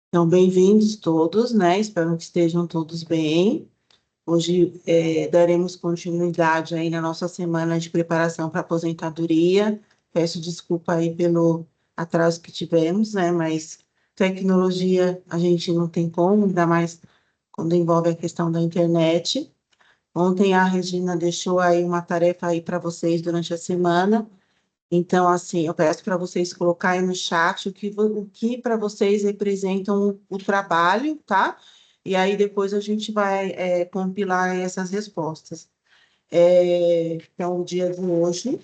Então, bem-vindos todos, né? Espero que estejam todos bem. Hoje daremos continuidade aí na nossa semana de preparação para a aposentadoria. Peço desculpa aí pelo atraso que tivemos, né? Mas tecnologia a gente não tem como, ainda mais quando envolve a questão da internet. Ontem a Regina deixou aí uma tarefa aí para vocês durante a semana. Então, assim, eu peço para vocês colocarem no chat o que para vocês representam o trabalho, tá? E aí depois a gente vai compilar essas respostas. Então, o dia de hoje,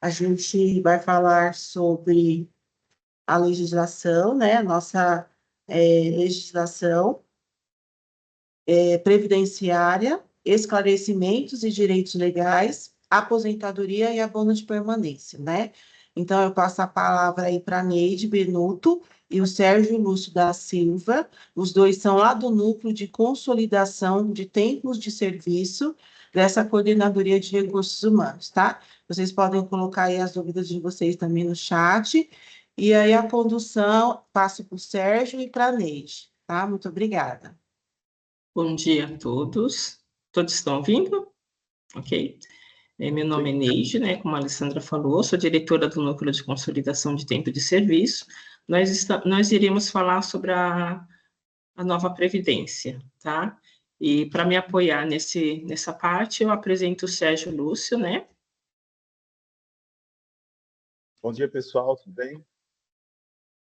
a gente vai falar sobre a legislação, né? A nossa legislação previdenciária, esclarecimentos e direitos legais, aposentadoria e abono de permanência, né? Então, eu passo a palavra aí para a Neide Benuto e o Sérgio Lúcio da Silva. Os dois são lá do Núcleo de Consolidação de Tempos de Serviço dessa Coordenadoria de Recursos Humanos, tá? Vocês podem colocar aí as dúvidas de vocês também no chat. E aí, a condução, passo para o Sérgio e para a Neide, tá? Muito obrigada. Bom dia a todos. Todos estão ouvindo? Ok. Meu nome é Neide, né? Como a Alessandra falou, sou diretora do Núcleo de Consolidação de Tempo de Serviço. Nós iremos falar sobre a nova Previdência, tá? E para me apoiar nessa parte, eu apresento o Sérgio Lúcio, né? Bom dia, pessoal, tudo bem?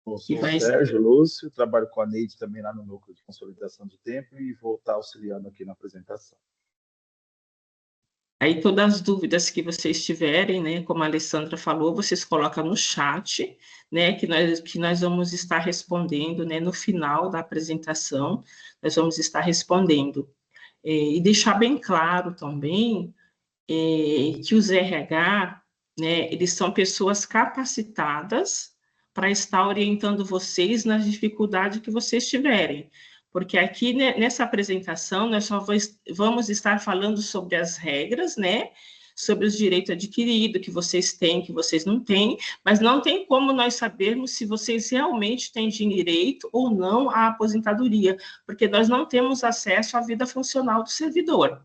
Eu sou o Sérgio Lúcio, trabalho com a Neide também lá no Núcleo de Consolidação de Tempo e vou estar auxiliando aqui na apresentação. Aí todas as dúvidas que vocês tiverem, né, como a Alessandra falou, vocês colocam no chat, né, que nós vamos estar respondendo, né, no final da apresentação, nós vamos estar respondendo. E deixar bem claro também que os RH, né, eles são pessoas capacitadas para estar orientando vocês nas dificuldades que vocês tiverem. Porque aqui, né, nessa apresentação, nós só vamos estar falando sobre as regras, né, sobre os direitos adquiridos que vocês têm, que vocês não têm, mas não tem como nós sabermos se vocês realmente têm direito ou não à aposentadoria, porque nós não temos acesso à vida funcional do servidor.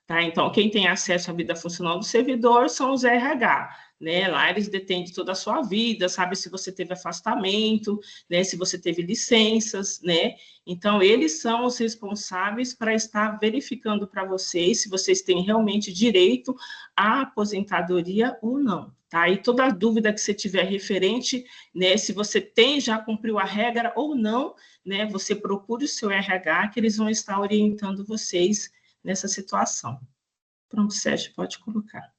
Tá? Então, quem tem acesso à vida funcional do servidor são os RH, né? Lá eles detêm toda a sua vida, sabe se você teve afastamento, né? Se você teve licenças, né? Então, eles são os responsáveis para estar verificando para vocês se vocês têm realmente direito à aposentadoria ou não. Tá? E toda dúvida que você tiver referente, né? Se você já cumpriu a regra ou não, né? Você procure o seu RH, que eles vão estar orientando vocês nessa situação. Pronto, Sérgio, pode colocar.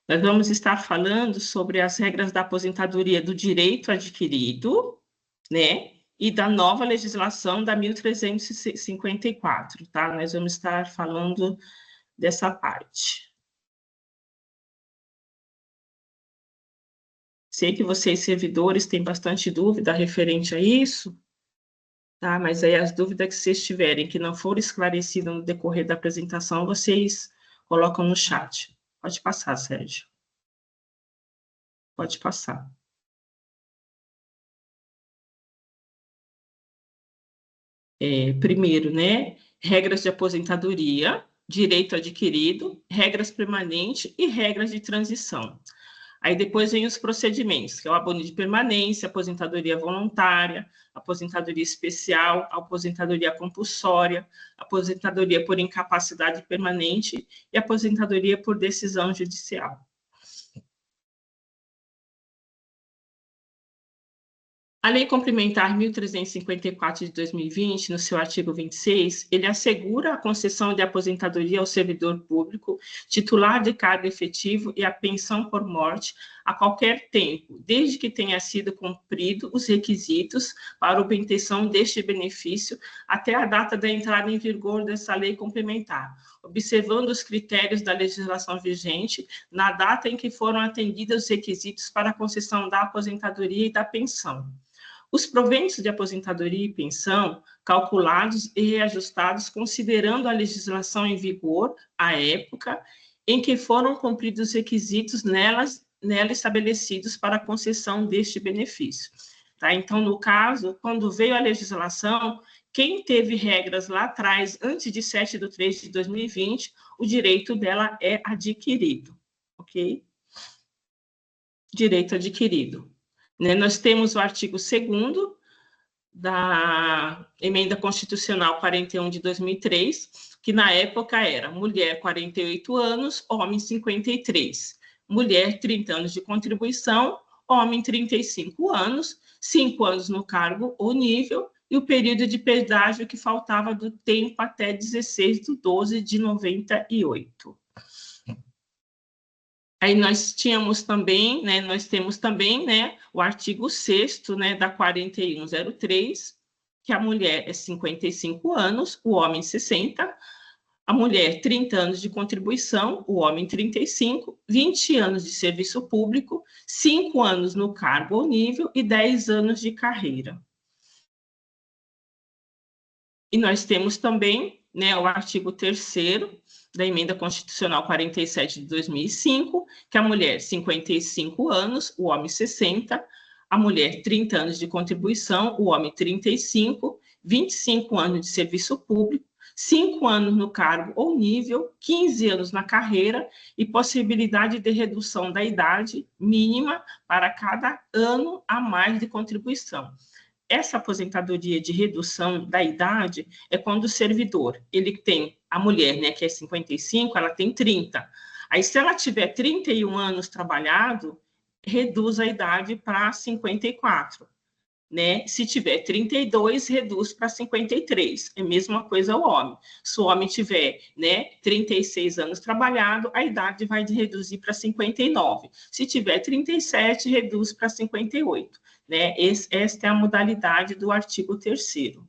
Nós vamos estar falando sobre as regras da aposentadoria do direito adquirido, né, e da nova legislação da 1354, tá? Nós vamos estar falando dessa parte. Sei que vocês, servidores, têm bastante dúvida referente a isso, tá? Mas aí as dúvidas que vocês tiverem que não foram esclarecidas no decorrer da apresentação, vocês colocam no chat. Pode passar, Sérgio. Pode passar. Primeiro, né? Regras de aposentadoria, direito adquirido, regras permanentes e regras de transição. Aí depois vem os procedimentos, que é o abono de permanência, aposentadoria voluntária, aposentadoria especial, aposentadoria compulsória, aposentadoria por incapacidade permanente e aposentadoria por decisão judicial. A Lei Complementar 1354 de 2020, no seu artigo 26, ele assegura a concessão de aposentadoria ao servidor público, titular de cargo efetivo e a pensão por morte a qualquer tempo, desde que tenha sido cumprido os requisitos para obtenção deste benefício até a data da entrada em vigor dessa lei complementar. observando os critérios da legislação vigente, na data em que foram atendidos os requisitos para a concessão da aposentadoria e da pensão. Os proventos de aposentadoria e pensão, calculados e reajustados considerando a legislação em vigor, à época, em que foram cumpridos os requisitos nela estabelecidos para a concessão deste benefício. Tá? Então, no caso, quando veio a legislação, quem teve regras lá atrás, antes de 7/3/2020, o direito dela é adquirido, ok? Direito adquirido. Né? Nós temos o artigo 2º da Emenda Constitucional 41 de 2003, que na época era mulher 48 anos, homem 53. Mulher 30 anos de contribuição, homem 35 anos, 5 anos no cargo ou nível, e o período de pedágio que faltava do tempo até 16/12/98. Aí nós temos também, o artigo 6º, né, da 4103, que a mulher é 55 anos, o homem 60, a mulher 30 anos de contribuição, o homem 35, 20 anos de serviço público, 5 anos no cargo ou nível e 10 anos de carreira. E nós temos também, né, o artigo 3º da Emenda Constitucional 47 de 2005, que a mulher 55 anos, o homem 60, a mulher 30 anos de contribuição, o homem 35, 25 anos de serviço público, 5 anos no cargo ou nível, 15 anos na carreira e possibilidade de redução da idade mínima para cada ano a mais de contribuição. Essa aposentadoria de redução da idade é quando o servidor, ele tem, a mulher, né, que é 55, ela tem 30. Aí, se ela tiver 31 anos trabalhado, reduz a idade para 54. Né? Se tiver 32, reduz para 53. É a mesma coisa o homem. Se o homem tiver, né, 36 anos trabalhado, a idade vai reduzir para 59. Se tiver 37, reduz para 58. Né? Esta é a modalidade do artigo 3º.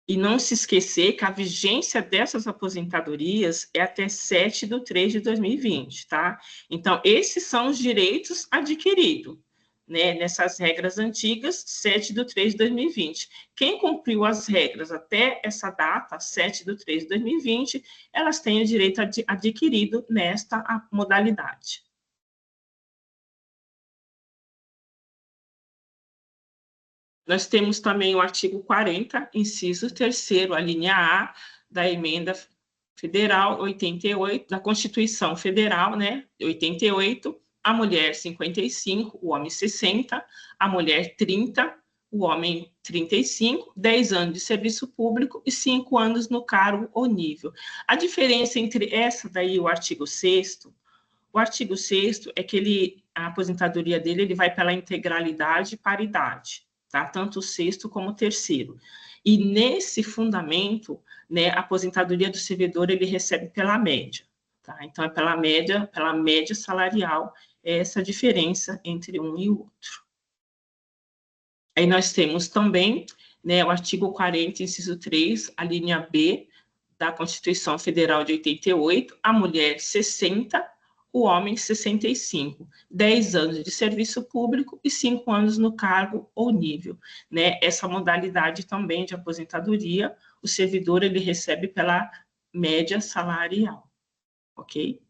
E não se esquecer que a vigência dessas aposentadorias é até 7/3/2020, tá? Então, esses são os direitos adquiridos, né? Nessas regras antigas, 7/3/2020. Quem cumpriu as regras até essa data, 7/3/2020, elas têm o direito adquirido nesta modalidade. Nós temos também o artigo 40, inciso 3º, a linha A, da Emenda Federal 88, da Constituição Federal, né, 88, a mulher 55, o homem 60, a mulher 30, o homem 35, 10 anos de serviço público e 5 anos no cargo ou nível. A diferença entre essa daí e o artigo 6º, o artigo 6º é que a aposentadoria dele ele vai pela integralidade e paridade. Tá? Tanto o 6º como o 3º. E nesse fundamento, né, a aposentadoria do servidor ele recebe pela média. Tá? Então, é pela média salarial, essa diferença entre um e o outro. Aí nós temos também, né, o artigo 40, inciso 3, a linha B da Constituição Federal de 88, a mulher 60, o homem 65, 10 anos de serviço público e 5 anos no cargo ou nível. Né? Essa modalidade também de aposentadoria, o servidor ele recebe pela média salarial, ok?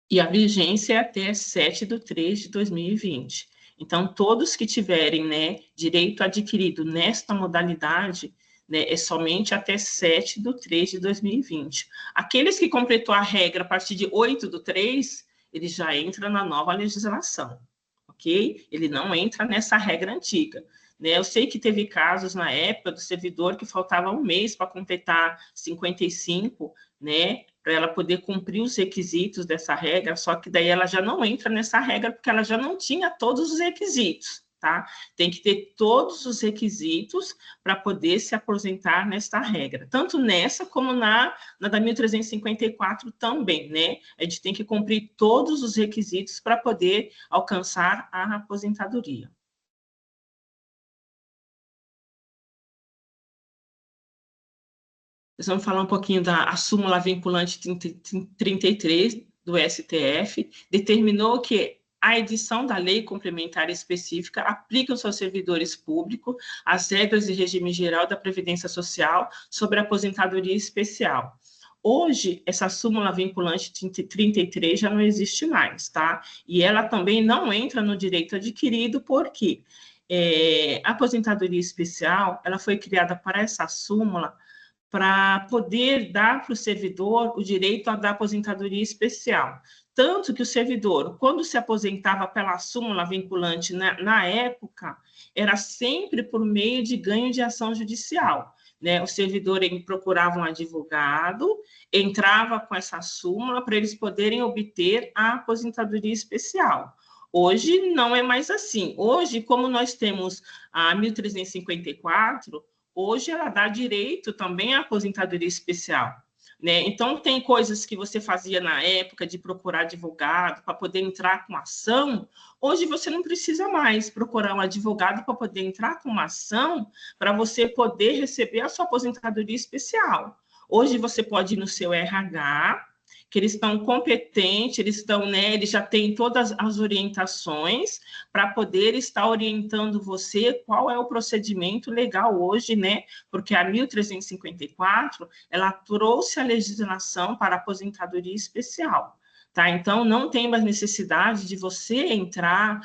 E a vigência é até 7/3/2020. Então, todos que tiverem, né, direito adquirido nesta modalidade, né, é somente até 7/3/2020. Aqueles que completou a regra a partir de 8/3, ele já entra na nova legislação, ok? Ele não entra nessa regra antiga. Né? Eu sei que teve casos na época do servidor que faltava um mês para completar 55, né, para ela poder cumprir os requisitos dessa regra, só que daí ela já não entra nessa regra porque ela já não tinha todos os requisitos. Tá? Tem que ter todos os requisitos para poder se aposentar nesta regra, tanto nessa como na da 1354 também, né? A gente tem que cumprir todos os requisitos para poder alcançar a aposentadoria. Nós vamos falar um pouquinho da súmula vinculante 33 do STF, determinou que a edição da lei complementar específica aplica aos seus servidores públicos as regras de regime geral da Previdência Social sobre a aposentadoria especial. Hoje, essa súmula vinculante 33 já não existe mais, tá? E ela também não entra no direito adquirido, porque a aposentadoria especial, ela foi criada para essa súmula para poder dar para o servidor o direito da aposentadoria especial. Tanto que o servidor, quando se aposentava pela súmula vinculante na época, era sempre por meio de ganho de ação judicial. Né? O servidor procurava um advogado, entrava com essa súmula para eles poderem obter a aposentadoria especial. Hoje não é mais assim. Hoje, como nós temos a 1354, hoje ela dá direito também à aposentadoria especial. Né? Então, tem coisas que você fazia na época de procurar advogado para poder entrar com ação, hoje você não precisa mais procurar um advogado para poder entrar com uma ação para você poder receber a sua aposentadoria especial. Hoje você pode ir no seu RH, que eles estão competentes, eles estão, né, eles já têm todas as orientações para poder estar orientando você qual é o procedimento legal hoje, né? Porque a 1354, ela trouxe a legislação para a aposentadoria especial. Tá? Então, não tem mais necessidade de você entrar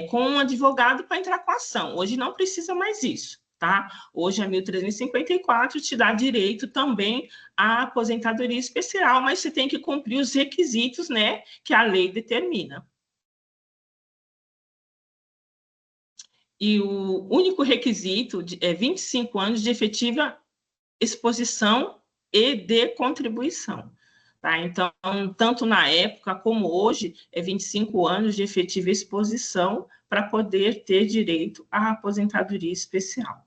com um advogado para entrar com a ação. Hoje não precisa mais isso. Tá? Hoje a 1354 te dá direito também à aposentadoria especial, mas você tem que cumprir os requisitos, né, que a lei determina. E o único requisito é 25 anos de efetiva exposição e de contribuição. Tá? Então, tanto na época como hoje, é 25 anos de efetiva exposição para poder ter direito à aposentadoria especial.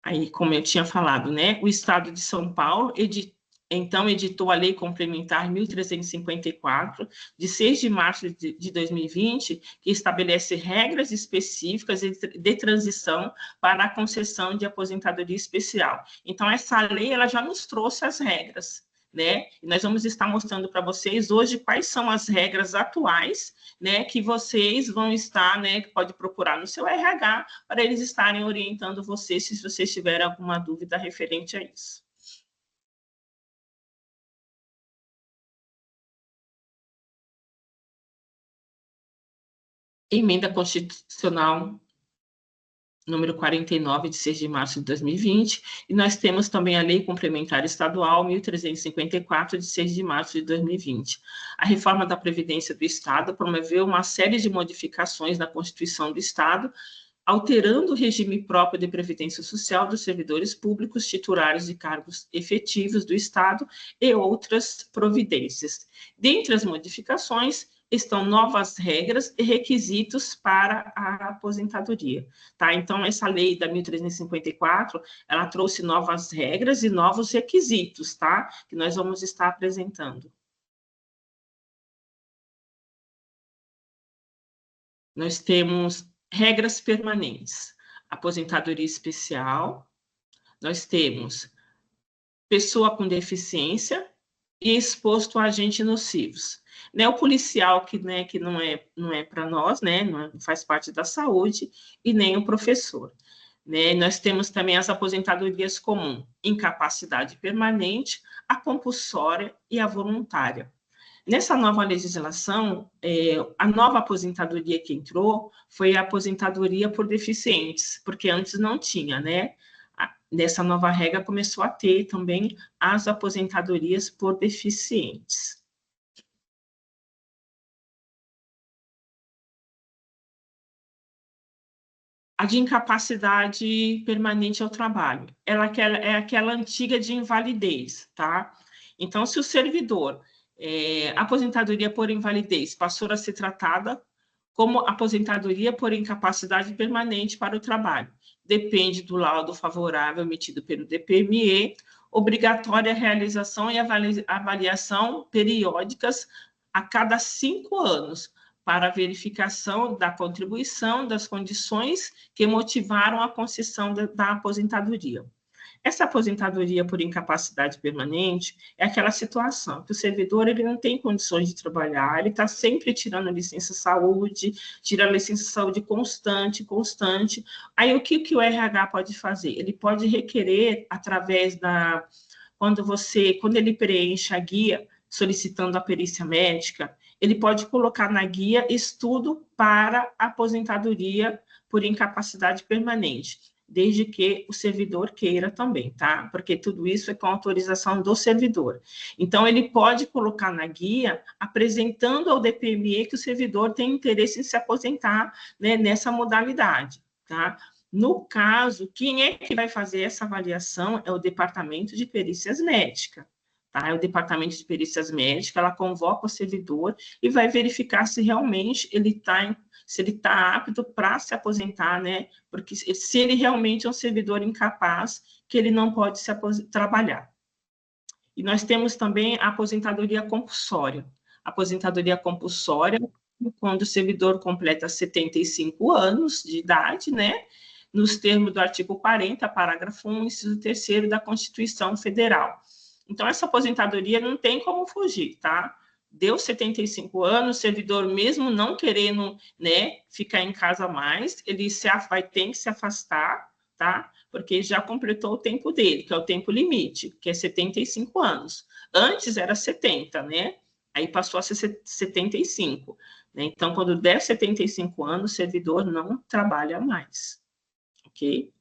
Aí, como eu tinha falado, né, o Estado de São Paulo editou a Lei Complementar 1354, de 6 de março de 2020, que estabelece regras específicas de transição para a concessão de aposentadoria especial. Então, essa lei ela já nos trouxe as regras, né? E nós vamos estar mostrando para vocês hoje quais são as regras atuais, né, que vocês vão estar, né, que pode procurar no seu RH para eles estarem orientando vocês se vocês tiverem alguma dúvida referente a isso. Emenda Constitucional número 49, de 6 de março de 2020, e nós temos também a Lei Complementar Estadual 1354, de 6 de março de 2020. A reforma da Previdência do Estado promoveu uma série de modificações na Constituição do Estado, alterando o regime próprio de previdência social dos servidores públicos titulares de cargos efetivos do Estado e outras providências. Dentre as modificações, estão novas regras e requisitos para a aposentadoria, tá? Então, essa lei da 1354, ela trouxe novas regras e novos requisitos, tá? Que nós vamos estar apresentando. Nós temos regras permanentes, aposentadoria especial, nós temos pessoa com deficiência e exposto a agentes nocivos. Né, o policial, que não é para nós, né, não faz parte da saúde, e nem o professor. Né? Nós temos também as aposentadorias comuns, incapacidade permanente, a compulsória e a voluntária. Nessa nova legislação, a nova aposentadoria que entrou foi a aposentadoria por deficientes, porque antes não tinha, né? Nessa nova regra começou a ter também as aposentadorias por deficientes. A de incapacidade permanente ao trabalho, ela é aquela antiga de invalidez, tá? Então, se o servidor, aposentadoria por invalidez passou a ser tratada como aposentadoria por incapacidade permanente para o trabalho, depende do laudo favorável emitido pelo DPME, obrigatória realização e avaliação periódicas a cada 5 anos, para a verificação da contribuição, das condições que motivaram a concessão da aposentadoria. Essa aposentadoria por incapacidade permanente é aquela situação que o servidor ele não tem condições de trabalhar, ele está sempre tirando licença saúde, tira a licença saúde constante. Aí o que o RH pode fazer? Ele pode requerer através da... Quando ele preenche a guia solicitando a perícia médica, ele pode colocar na guia estudo para aposentadoria por incapacidade permanente, desde que o servidor queira também, tá? Porque tudo isso é com autorização do servidor. Então, ele pode colocar na guia, apresentando ao DPME que o servidor tem interesse em se aposentar, né, nessa modalidade, tá? No caso, quem é que vai fazer essa avaliação é o Departamento de Perícias Médicas, tá? É o Departamento de Perícias Médicas, ela convoca o servidor e vai verificar se realmente ele está apto para se aposentar, né? Porque se ele realmente é um servidor incapaz, que ele não pode trabalhar. E nós temos também a aposentadoria compulsória. A aposentadoria compulsória, quando o servidor completa 75 anos de idade, né? Nos termos do artigo 40, parágrafo 1, inciso 3º da Constituição Federal. Então, essa aposentadoria não tem como fugir, tá? Deu 75 anos, o servidor mesmo não querendo, né, ficar em casa mais, ele vai ter que se afastar, tá? Porque já completou o tempo dele, que é o tempo limite, que é 75 anos. Antes era 70, né? Aí passou a ser 75. Né? Então, quando der 75 anos, o servidor não trabalha mais. Ok?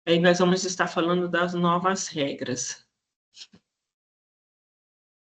Aí nós vamos estar falando das novas regras.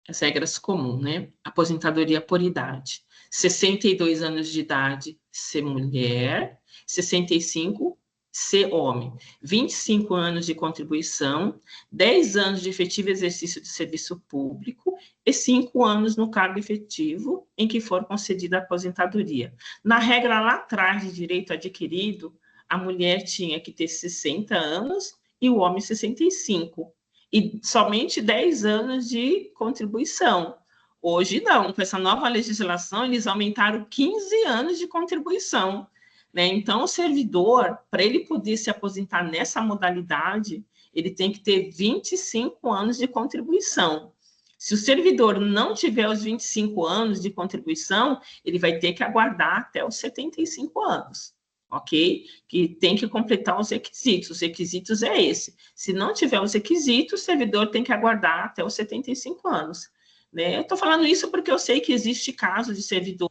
As regras comuns, né? Aposentadoria por idade. 62 anos de idade, ser mulher. 65, ser homem. 25 anos de contribuição. 10 anos de efetivo exercício de serviço público. E 5 anos no cargo efetivo em que for concedida a aposentadoria. Na regra lá atrás de direito adquirido, a mulher tinha que ter 60 anos e o homem 65. E somente 10 anos de contribuição. Hoje não, com essa nova legislação, eles aumentaram 15 anos de contribuição. Né? Então, o servidor, para ele poder se aposentar nessa modalidade, ele tem que ter 25 anos de contribuição. Se o servidor não tiver os 25 anos de contribuição, ele vai ter que aguardar até os 75 anos. Ok? Que tem que completar os requisitos. Os requisitos é esse. Se não tiver os requisitos, o servidor tem que aguardar até os 75 anos. Né? Eu estou falando isso porque eu sei que existe casos de servidor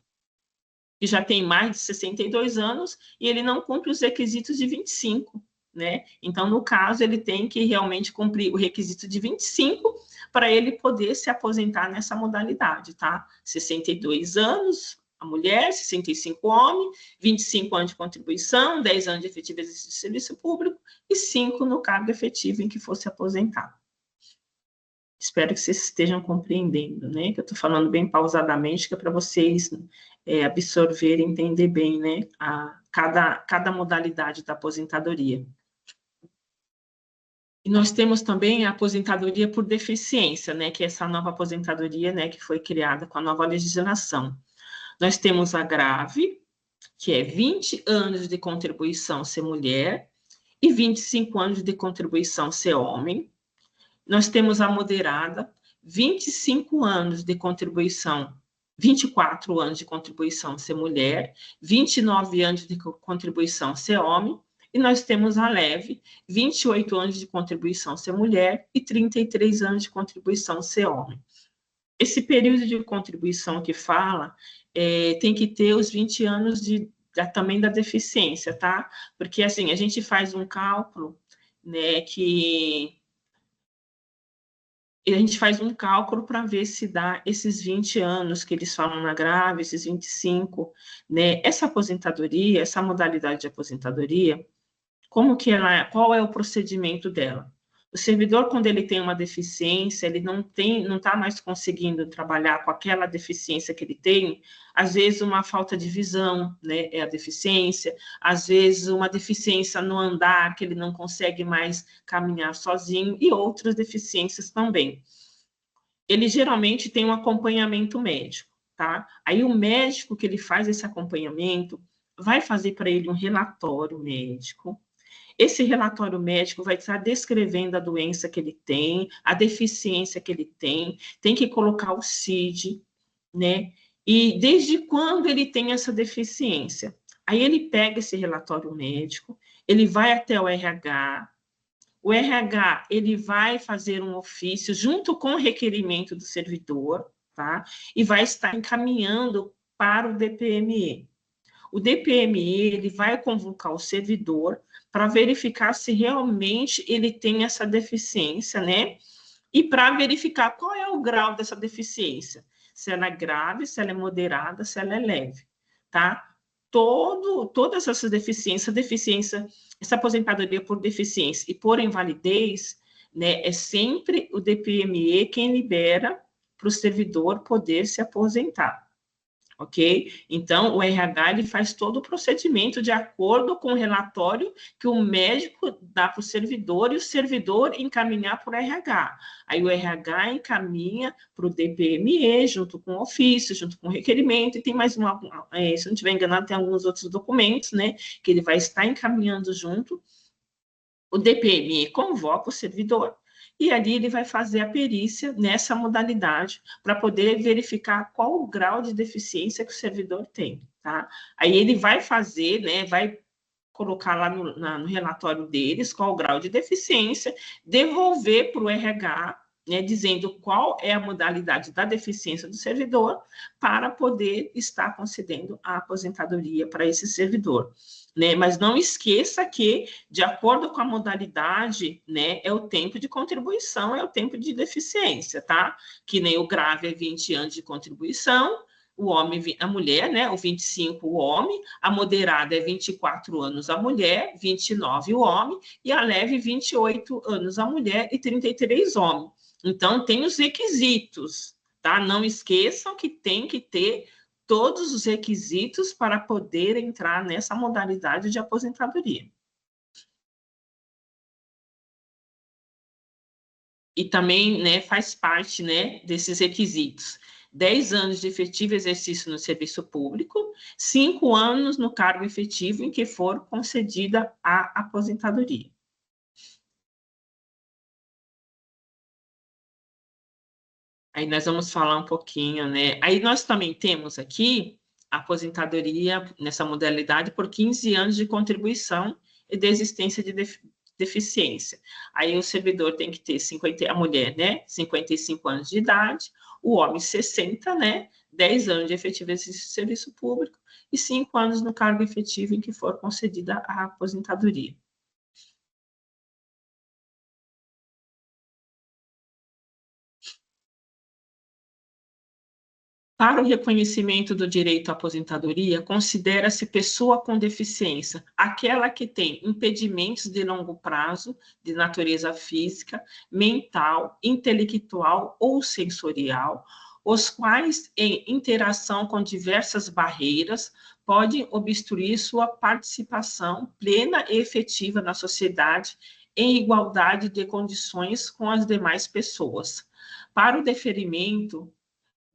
que já tem mais de 62 anos e ele não cumpre os requisitos de 25. Né? Então, no caso, ele tem que realmente cumprir o requisito de 25 para ele poder se aposentar nessa modalidade, tá? 62 anos, a mulher, 65 homem, 25 anos de contribuição, 10 anos de efetivo exercício de serviço público e 5 no cargo efetivo em que fosse aposentado. Espero que vocês estejam compreendendo, né? Que eu estou falando bem pausadamente, que é para vocês absorverem, entender bem, né? Cada modalidade da aposentadoria. E nós temos também a aposentadoria por deficiência, né? Que é essa nova aposentadoria, né? Que foi criada com a nova legislação. Nós temos a grave, que é 20 anos de contribuição ser mulher e 25 anos de contribuição ser homem. Nós temos a moderada, 25 anos de contribuição, 24 anos de contribuição ser mulher, 29 anos de contribuição ser homem. E nós temos a leve, 28 anos de contribuição ser mulher e 33 anos de contribuição ser homem. Esse período de contribuição que fala tem que ter os 20 anos também da deficiência, tá? Porque, assim, a gente faz um cálculo, né, a gente faz um cálculo para ver se dá esses 20 anos que eles falam na grave, esses 25, né? Essa aposentadoria, essa modalidade de aposentadoria, qual é o procedimento dela? O servidor, quando ele tem uma deficiência, ele não está mais conseguindo trabalhar com aquela deficiência que ele tem, às vezes uma falta de visão, né, é a deficiência, às vezes uma deficiência no andar, que ele não consegue mais caminhar sozinho, e outras deficiências também. Ele geralmente tem um acompanhamento médico. tá? Aí o médico que ele faz esse acompanhamento vai fazer para ele um relatório médico. Esse relatório médico vai estar descrevendo a doença que ele tem, a deficiência que ele tem que colocar o CID, né? E desde quando ele tem essa deficiência? Aí ele pega esse relatório médico, ele vai até o RH ele vai fazer um ofício junto com o requerimento do servidor, tá? E vai estar encaminhando para o DPME. O DPME ele vai convocar o servidor para verificar se realmente ele tem essa deficiência, né? E para verificar qual é o grau dessa deficiência, se ela é grave, se ela é moderada, se ela é leve, tá? Todas essas deficiência, essa aposentadoria por deficiência e por invalidez, né, é sempre o DPME quem libera para o servidor poder se aposentar. Ok? Então, o RH ele faz todo o procedimento de acordo com o relatório que o médico dá para o servidor e o servidor encaminhar para o RH. Aí o RH encaminha para o DPME, junto com o ofício, junto com o requerimento, e tem mais uma, se não estiver enganado, tem alguns outros documentos, né, que ele vai estar encaminhando junto. O DPME convoca o servidor, e ali ele vai fazer a perícia nessa modalidade para poder verificar qual o grau de deficiência que o servidor tem, tá? Aí ele vai fazer, né, vai colocar lá no relatório deles qual o grau de deficiência, devolver para o RH, né, dizendo qual é a modalidade da deficiência do servidor, para poder estar concedendo a aposentadoria para esse servidor. Né? Mas não esqueça que, de acordo com a modalidade, né, é o tempo de contribuição, é o tempo de deficiência, tá? Que nem o grave é 20 anos de contribuição, o homem, a mulher, né, o 25 o homem, a moderada é 24 anos a mulher, 29 o homem, e a leve 28 anos a mulher e 33 homem. Então, tem os requisitos, tá? Não esqueçam que tem que ter todos os requisitos para poder entrar nessa modalidade de aposentadoria. E também, né, faz parte, né, desses requisitos. 10 anos de efetivo exercício no serviço público, 5 anos no cargo efetivo em que for concedida a aposentadoria. Aí nós vamos falar um pouquinho, né? Aí nós também temos aqui a aposentadoria nessa modalidade por 15 anos de contribuição e de existência de deficiência. Aí o servidor tem que ter 50, a mulher, né? 55 anos de idade, o homem 60, né? 10 anos de efetivo exercício de serviço público e 5 anos no cargo efetivo em que for concedida a aposentadoria. Para o reconhecimento do direito à aposentadoria, considera-se pessoa com deficiência aquela que tem impedimentos de longo prazo, de natureza física, mental, intelectual ou sensorial, os quais, em interação com diversas barreiras, podem obstruir sua participação plena e efetiva na sociedade em igualdade de condições com as demais pessoas. Para o deferimento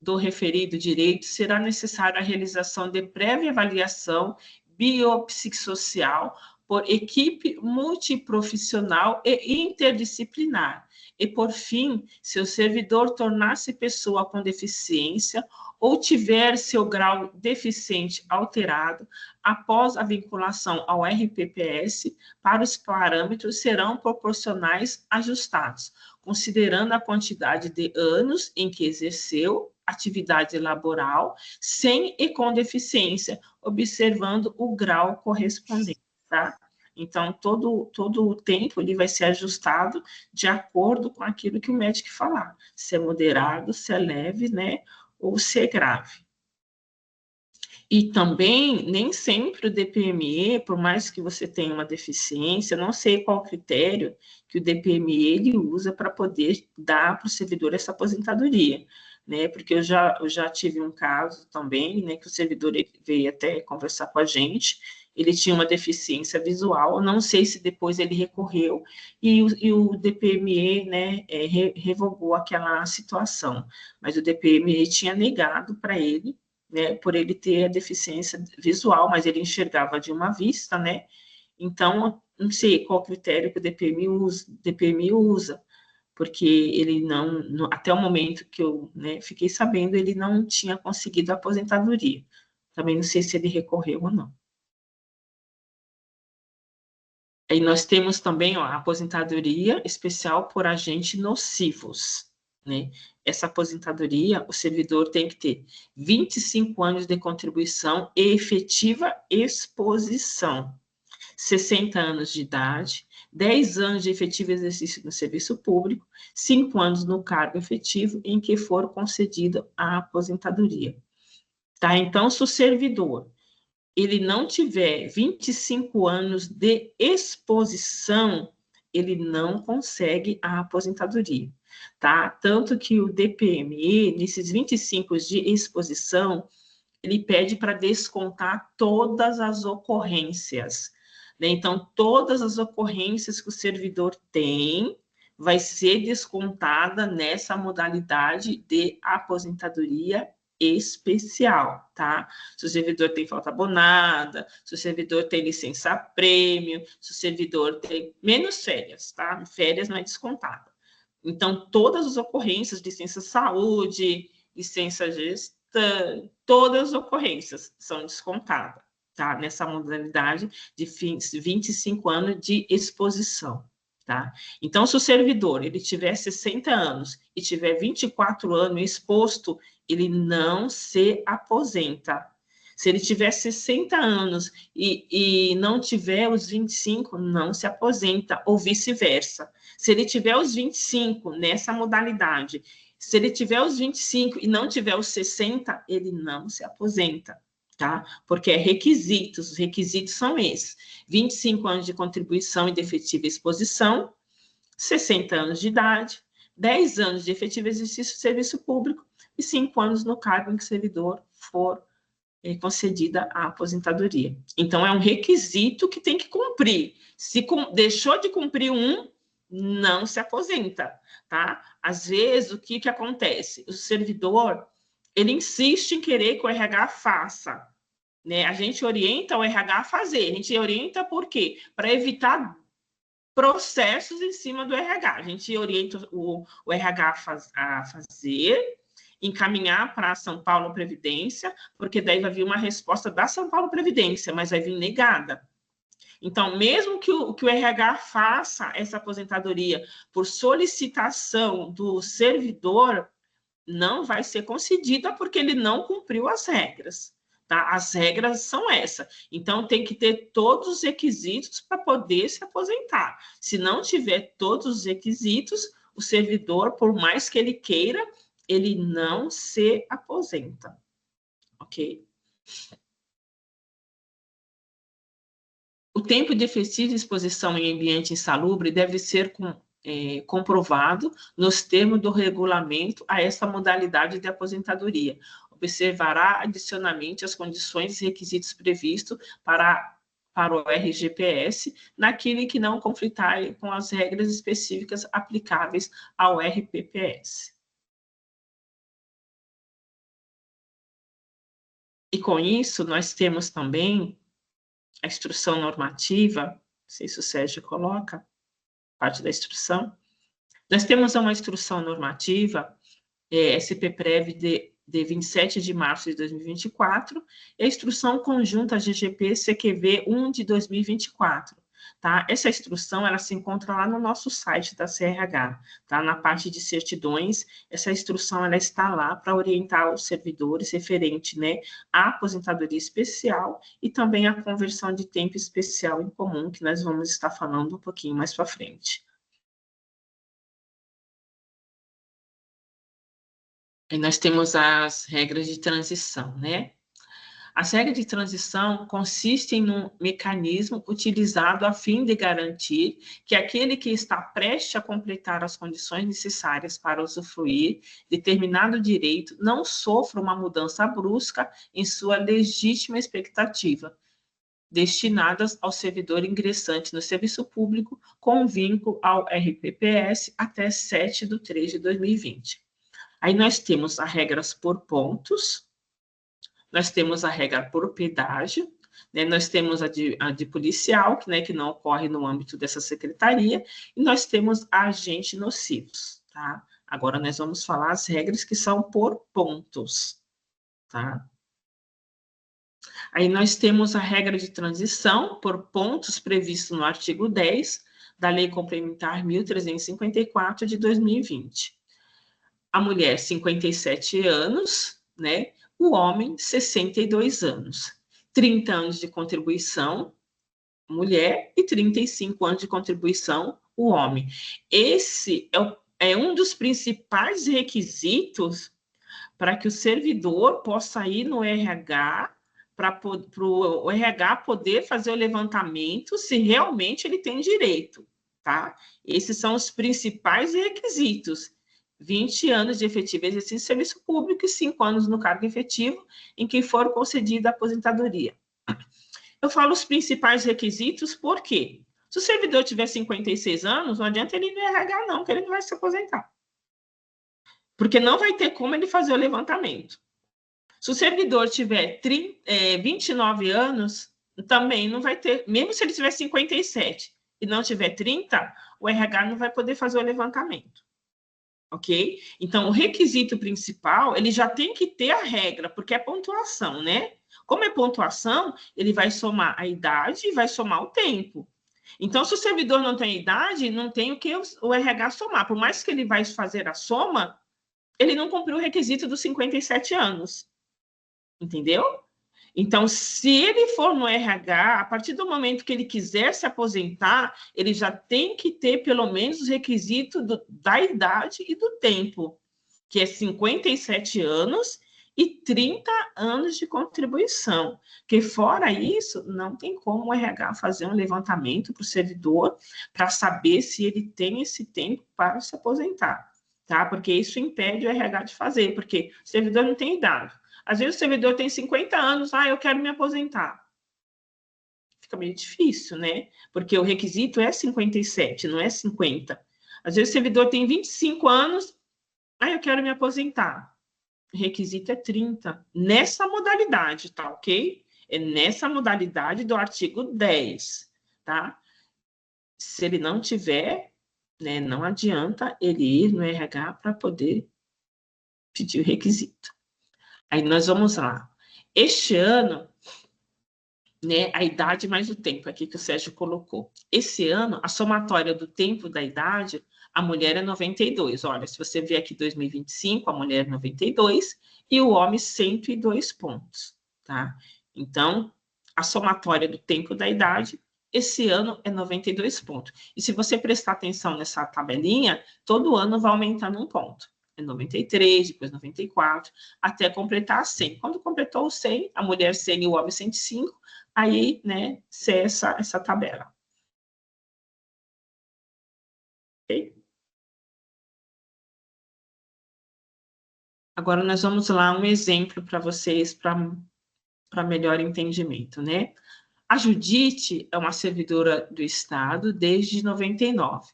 do referido direito, será necessária a realização de prévia avaliação biopsicossocial por equipe multiprofissional e interdisciplinar. E, por fim, se o servidor tornar-se pessoa com deficiência ou tiver seu grau deficiente alterado, após a vinculação ao RPPS, para os parâmetros serão proporcionais ajustados, considerando a quantidade de anos em que exerceu atividade laboral, sem e com deficiência, observando o grau correspondente, tá? Então, todo o tempo ele vai ser ajustado de acordo com aquilo que o médico falar, se é moderado, se é leve, né, ou se é grave. E também, nem sempre o DPME, por mais que você tenha uma deficiência, não sei qual critério que o DPME ele usa para poder dar para o servidor essa aposentadoria, né? Porque eu já tive um caso também, né, que o servidor veio até conversar com a gente, ele tinha uma deficiência visual, não sei se depois ele recorreu, e o DPME, né, revogou aquela situação, mas o DPME tinha negado para ele, né, por ele ter a deficiência visual, mas ele enxergava de uma vista, né, então, não sei qual critério que o DPME usa, porque ele não, até o momento que eu, né, fiquei sabendo, ele não tinha conseguido a aposentadoria. Também não sei se ele recorreu ou não. Aí nós temos também, ó, a aposentadoria especial por agentes nocivos, né? Essa aposentadoria, o servidor tem que ter 25 anos de contribuição e efetiva exposição, 60 anos de idade, 10 anos de efetivo exercício no serviço público, 5 anos no cargo efetivo em que for concedida a aposentadoria. Tá? Então, se o servidor ele não tiver 25 anos de exposição, ele não consegue a aposentadoria, tá? Tanto que o DPME, nesses 25 de exposição, ele pede para descontar todas as ocorrências, né? Então, todas as ocorrências que o servidor tem vai ser descontada nessa modalidade de aposentadoria especial, tá? Se o servidor tem falta abonada, se o servidor tem licença prêmio, se o servidor tem menos férias, tá? Férias não é descontada. Então, todas as ocorrências, licença saúde, licença gestante, todas as ocorrências são descontadas, tá? Nessa modalidade de 25 anos de exposição. Tá? Então, se o servidor ele tiver 60 anos e tiver 24 anos exposto, ele não se aposenta. Se ele tiver 60 anos e não tiver os 25, não se aposenta, ou vice-versa. Se ele tiver os 25 nessa modalidade, se ele tiver os 25 e não tiver os 60, ele não se aposenta. Tá? Porque é requisitos, os requisitos são esses: 25 anos de contribuição e de efetiva exposição, 60 anos de idade, 10 anos de efetivo exercício de serviço público e 5 anos no cargo em que o servidor for concedida a aposentadoria. Então, é um requisito que tem que cumprir. Se deixou de cumprir um, não se aposenta, tá? Às vezes, o que acontece? O servidor, ele insiste em querer que o RH faça, né? A gente orienta o RH a fazer. A gente orienta por quê? Para evitar processos em cima do RH. A gente orienta o RH a fazer, encaminhar para a São Paulo Previdência, porque daí vai vir uma resposta da São Paulo Previdência, mas vai vir negada. Então, mesmo que o RH faça essa aposentadoria por solicitação do servidor, não vai ser concedida porque ele não cumpriu as regras. Tá? As regras são essas. Então, tem que ter todos os requisitos para poder se aposentar. Se não tiver todos os requisitos, o servidor, por mais que ele queira, ele não se aposenta. Ok? O tempo de efetiva exposição em ambiente insalubre deve ser comprovado nos termos do regulamento a essa modalidade de aposentadoria. Observará adicionalmente as condições e requisitos previstos para o RGPS, naquele que não conflitar com as regras específicas aplicáveis ao RPPS. E com isso, nós temos também a instrução normativa, não sei se o Sérgio coloca, parte da instrução. Nós temos uma instrução normativa, SP-Prev de 27 de março de 2024, e a instrução conjunta GGP CQV 1 de 2024. Tá? Essa instrução ela se encontra lá no nosso site da CRH, tá? Na parte de certidões, essa instrução ela está lá para orientar os servidores referente, né, à aposentadoria especial e também à conversão de tempo especial em comum, que nós vamos estar falando um pouquinho mais para frente. E nós temos as regras de transição, né? As regras de transição consistem num mecanismo utilizado a fim de garantir que aquele que está prestes a completar as condições necessárias para usufruir determinado direito não sofra uma mudança brusca em sua legítima expectativa destinadas ao servidor ingressante no serviço público com vínculo ao RPPS até 7/3/2020. Aí nós temos as regras por pontos, nós temos a regra por pedágio, né? Nós temos a de policial, né, que não ocorre no âmbito dessa secretaria, e nós temos agentes nocivos, tá? Agora nós vamos falar as regras que são por pontos, tá? Aí nós temos a regra de transição por pontos previsto no artigo 10 da Lei Complementar 1354 de 2020. A mulher, 57 anos, né? O homem, 62 anos. 30 anos de contribuição, mulher, e 35 anos de contribuição, o homem. Esse é um dos principais requisitos para que o servidor possa ir no RH, para o RH poder fazer o levantamento se realmente ele tem direito, tá? Esses são os principais requisitos. 20 anos de efetivo exercício de serviço público e 5 anos no cargo efetivo em que for concedida a aposentadoria. Eu falo os principais requisitos porque se o servidor tiver 56 anos, não adianta ele ir no RH não, que ele não vai se aposentar. Porque não vai ter como ele fazer o levantamento. Se o servidor tiver 29 anos, também não vai ter, mesmo se ele tiver 57 e não tiver 30, o RH não vai poder fazer o levantamento. Ok? Então, o requisito principal, ele já tem que ter a regra, porque é pontuação, né? Como é pontuação, ele vai somar a idade e vai somar o tempo. Então, se o servidor não tem idade, não tem o que o RH somar. Por mais que ele vai fazer a soma, ele não cumpriu o requisito dos 57 anos. Entendeu? Então, se ele for no RH, a partir do momento que ele quiser se aposentar, ele já tem que ter pelo menos os requisitos da idade e do tempo, que é 57 anos e 30 anos de contribuição. Porque fora isso, não tem como o RH fazer um levantamento para o servidor para saber se ele tem esse tempo para se aposentar, tá? Porque isso impede o RH de fazer, porque o servidor não tem idade. Às vezes o servidor tem 50 anos, eu quero me aposentar. Fica meio difícil, né? Porque o requisito é 57, não é 50. Às vezes o servidor tem 25 anos, eu quero me aposentar. O requisito é 30. Nessa modalidade, tá ok? É nessa modalidade do artigo 10, tá? Se ele não tiver, né, não adianta ele ir no RH para poder pedir o requisito. Aí nós vamos lá. Este ano, né, a idade mais o tempo, aqui que o Sérgio colocou. Esse ano, a somatória do tempo da idade, a mulher é 92. Olha, se você ver aqui 2025, a mulher é 92 e o homem 102 pontos, tá? Então, a somatória do tempo da idade, esse ano é 92 pontos. E se você prestar atenção nessa tabelinha, todo ano vai aumentando um ponto. É 93, depois 94, até completar 100. Quando completou o 100, a mulher 100 e o homem 105, aí, né, ser essa tabela. Ok? Agora, nós vamos lá um exemplo para vocês, para melhor entendimento, né? A Judite é uma servidora do Estado desde 99.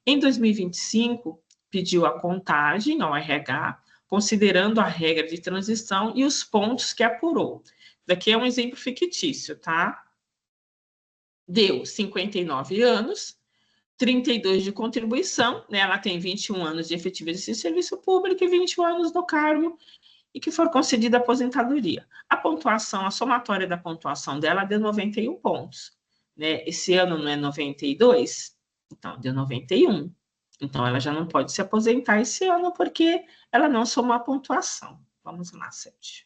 Em 2025, pediu a contagem ao RH, considerando a regra de transição e os pontos que apurou. Daqui é um exemplo fictício, tá? Deu 59 anos, 32 de contribuição, né? Ela tem 21 anos de efetivo exercício de serviço público e 21 anos no cargo, e que for concedida a aposentadoria. A pontuação, a somatória da pontuação dela deu 91 pontos. Né? Esse ano não é 92? Então, deu 91. Então, ela já não pode se aposentar esse ano porque ela não somou a pontuação. Vamos lá, Sérgio.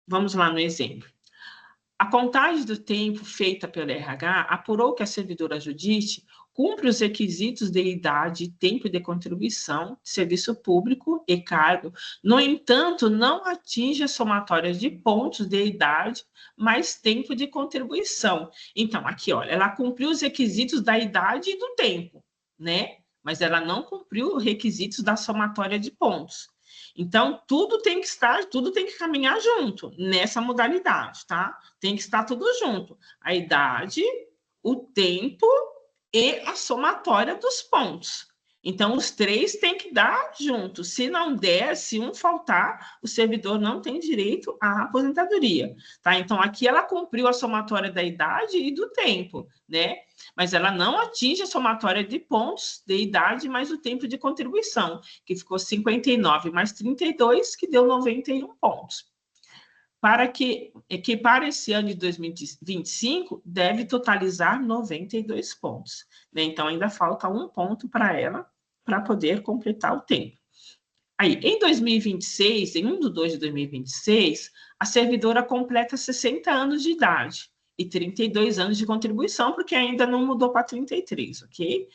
Vamos lá no exemplo. A contagem do tempo feita pelo RH apurou que a servidora Judite cumpre os requisitos de idade e tempo de contribuição de serviço público e cargo. No entanto, não atinge as somatórias de pontos de idade mais tempo de contribuição. Então, aqui, olha, ela cumpriu os requisitos da idade e do tempo, né? Mas ela não cumpriu os requisitos da somatória de pontos. Então, tudo tem que caminhar junto nessa modalidade, tá? Tem que estar tudo junto. A idade, o tempo e a somatória dos pontos. Então, os três têm que dar juntos. Se não der, se um faltar, o servidor não tem direito à aposentadoria, tá? Então, aqui ela cumpriu a somatória da idade e do tempo, né? Mas ela não atinge a somatória de pontos de idade mais o tempo de contribuição, que ficou 59 mais 32, que deu 91 pontos. Para esse ano de 2025, deve totalizar 92 pontos. Né? Então, ainda falta um ponto para ela, para poder completar o tempo. Aí, em 2026, em 1 de 2 de 2026, a servidora completa 60 anos de idade e 32 anos de contribuição, porque ainda não mudou para 33, ok?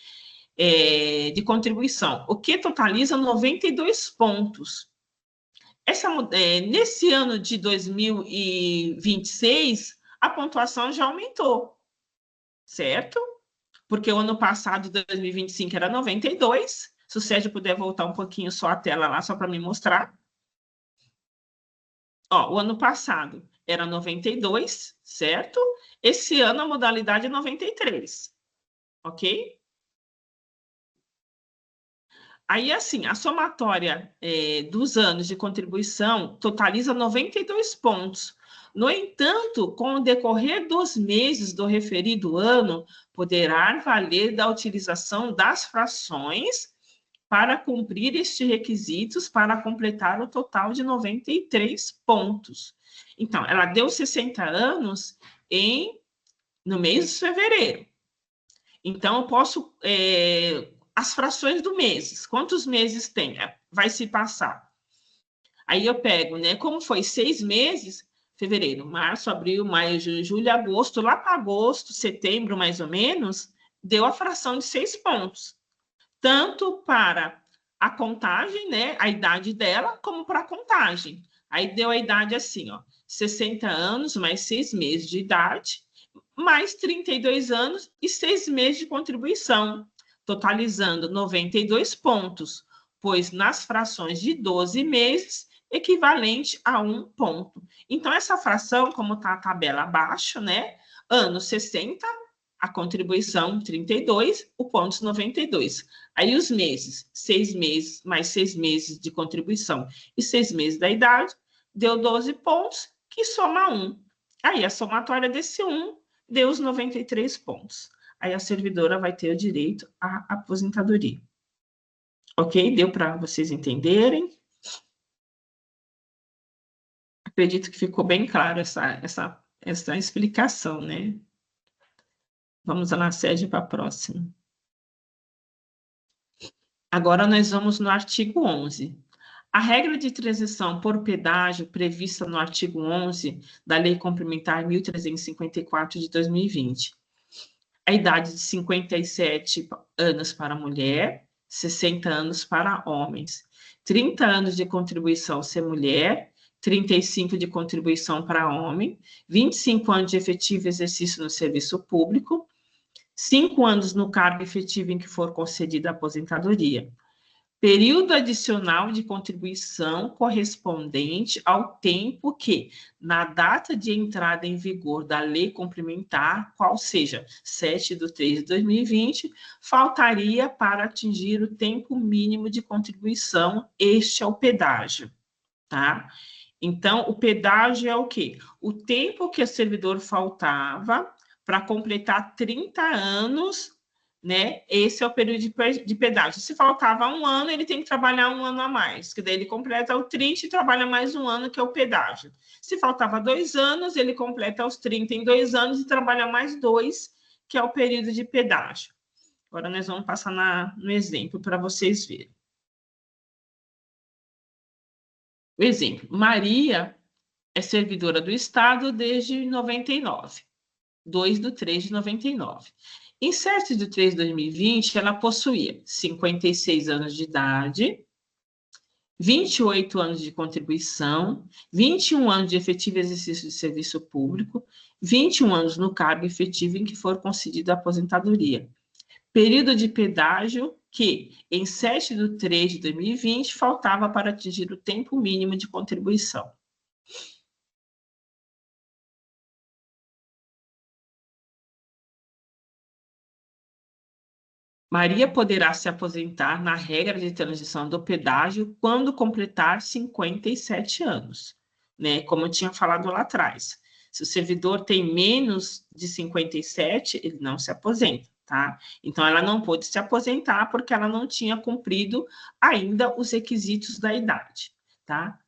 De contribuição, o que totaliza 92 pontos. Nesse ano de 2026, a pontuação já aumentou, certo? Porque o ano passado, 2025, era 92. Se o Sérgio puder voltar um pouquinho só a tela lá, só para me mostrar. Ó, o ano passado era 92, certo? Esse ano a modalidade é 93, ok? Aí, assim, a somatória dos anos de contribuição totaliza 92 pontos. No entanto, com o decorrer dos meses do referido ano, poderá valer da utilização das frações para cumprir estes requisitos para completar o total de 93 pontos. Então, ela deu 60 anos no mês de fevereiro. Então, eu posso... as frações do mês, quantos meses tem? Vai se passar. Aí eu pego, né? Como foi 6 meses, fevereiro, março, abril, maio, junho, julho, agosto, lá para agosto, setembro, mais ou menos, deu a fração de 6 pontos. Tanto para a contagem, né? A idade dela, como para a contagem. Aí deu a idade assim, ó, 60 anos, mais 6 meses de idade, mais 32 anos e 6 meses de contribuição, totalizando 92 pontos, pois nas frações de 12 meses, equivalente a 1 ponto. Então, essa fração, como está a tabela abaixo, né? Ano 60, a contribuição 32, o pontos 92. Aí os meses, 6 meses, mais 6 meses de contribuição e 6 meses da idade, deu 12 pontos, que soma 1. Aí a somatória desse 1 deu os 93 pontos. Aí a servidora vai ter o direito à aposentadoria. Ok? Deu para vocês entenderem? Acredito que ficou bem claro essa explicação, né? Vamos lá, Sérgio, para a próxima. Agora nós vamos no artigo 11. A regra de transição por pedágio prevista no artigo 11 da Lei Complementar 1354 de 2020. A idade de 57 anos para mulher, 60 anos para homens. 30 anos de contribuição se mulher, 35 de contribuição para homem, 25 anos de efetivo exercício no serviço público, 5 anos no cargo efetivo em que for concedida a aposentadoria. Período adicional de contribuição correspondente ao tempo que, na data de entrada em vigor da lei complementar, qual seja 7/3/2020, faltaria para atingir o tempo mínimo de contribuição. Este é o pedágio, tá? Então, o pedágio é o quê? O tempo que o servidor faltava para completar 30 anos, né? Esse é o período de pedágio. Se faltava 1 ano, ele tem que trabalhar 1 ano a mais, que daí ele completa o 30 e trabalha mais 1 ano, que é o pedágio. Se faltava 2 anos, ele completa os 30 em 2 anos e trabalha mais 2, que é o período de pedágio. Agora nós vamos passar no exemplo para vocês verem. O exemplo, Maria é servidora do Estado desde 99, 2/3/99. Em 7/3/2020, ela possuía 56 anos de idade, 28 anos de contribuição, 21 anos de efetivo exercício de serviço público, 21 anos no cargo efetivo em que for concedida a aposentadoria. Período de pedágio que, em 7/3/2020, faltava para atingir o tempo mínimo de contribuição. Maria poderá se aposentar na regra de transição do pedágio quando completar 57 anos, né? Como eu tinha falado lá atrás. Se o servidor tem menos de 57, ele não se aposenta, tá? Então, ela não pôde se aposentar porque ela não tinha cumprido ainda os requisitos da idade, tá?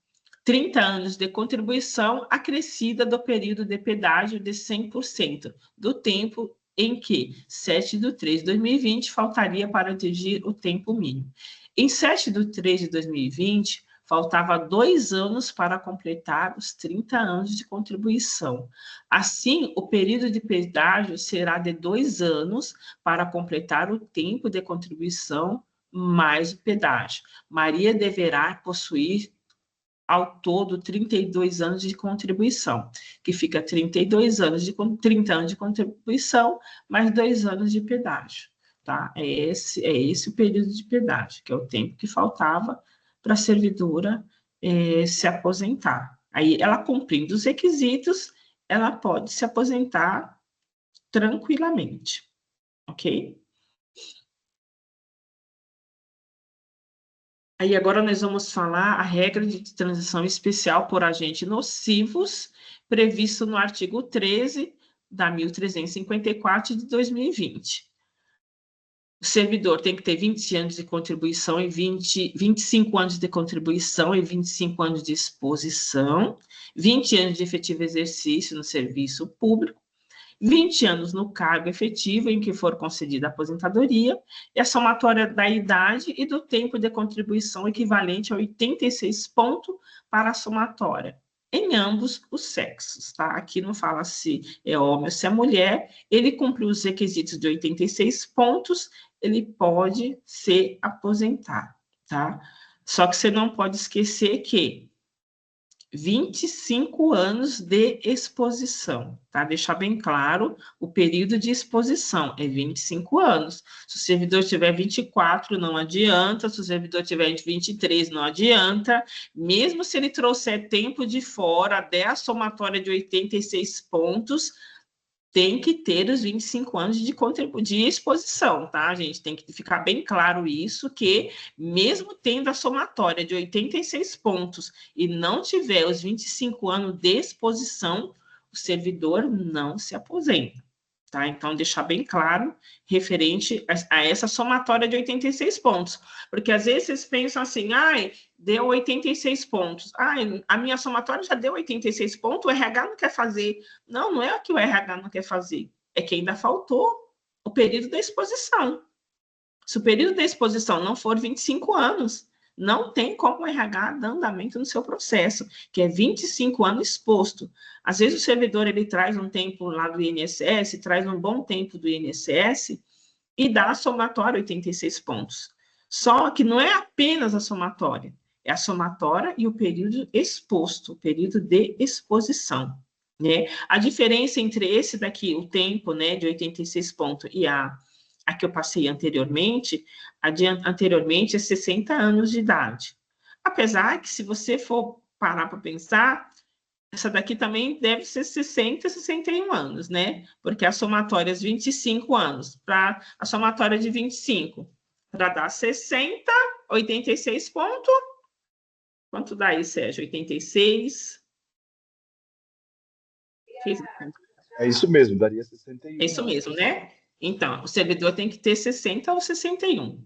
30 anos de contribuição acrescida do período de pedágio de 100% do tempo em que 7/3/2020 faltaria para atingir o tempo mínimo. Em 7/3/2020, faltava 2 anos para completar os 30 anos de contribuição. Assim, o período de pedágio será de 2 anos para completar o tempo de contribuição mais o pedágio. Maria deverá possuir ao todo 32 anos de contribuição, que fica 32 anos de 30 anos de contribuição mais 2 anos de pedágio, tá? É esse o período de pedágio, que é o tempo que faltava para a servidora se aposentar. Aí, ela cumprindo os requisitos, ela pode se aposentar tranquilamente, ok? Aí agora nós vamos falar a regra de transição especial por agentes nocivos, previsto no artigo 13 da 1354 de 2020. O servidor tem que ter 20 anos de contribuição e 25 anos de contribuição e 25 anos de exposição, 20 anos de efetivo exercício no serviço público, 20 anos no cargo efetivo em que for concedida a aposentadoria, e a somatória da idade e do tempo de contribuição equivalente a 86 pontos para a somatória, em ambos os sexos, tá? Aqui não fala se é homem ou se é mulher, ele cumpriu os requisitos de 86 pontos, ele pode se aposentar, tá? Só que você não pode esquecer que 25 anos de exposição, tá? Deixar bem claro, o período de exposição é 25 anos. Se o servidor tiver 24, não adianta. Se o servidor tiver 23, não adianta. Mesmo se ele trouxer tempo de fora, até a somatória de 86 pontos, tem que ter os 25 anos de exposição, tá, gente? Tem que ficar bem claro isso, que mesmo tendo a somatória de 86 pontos e não tiver os 25 anos de exposição, o servidor não se aposenta, tá? Então, deixar bem claro referente a essa somatória de 86 pontos. Porque às vezes vocês pensam assim, ai, deu 86 pontos. Ai, a minha somatória já deu 86 pontos, o RH não quer fazer. Não, não é que o RH não quer fazer, é que ainda faltou o período da exposição. Se o período da exposição não for 25 anos, não tem como o RH dar andamento no seu processo, que é 25 anos exposto. Às vezes o servidor ele traz um tempo lá do INSS, traz um bom tempo do INSS e dá a somatória 86 pontos. Só que não é apenas a somatória, é a somatória e o período exposto, o período de exposição, né? A diferença entre esse daqui, o tempo, né, de 86 pontos e a que eu passei anteriormente, anteriormente é 60 anos de idade. Apesar que, se você for parar para pensar, essa daqui também deve ser 60, 61 anos, né? Porque a somatória é 25 anos, para a somatória de 25, para dar 60, 86 pontos. Quanto dá aí, Sérgio? 86? É isso mesmo, daria 61. É isso mesmo, né? Então, o servidor tem que ter 60 ou 61,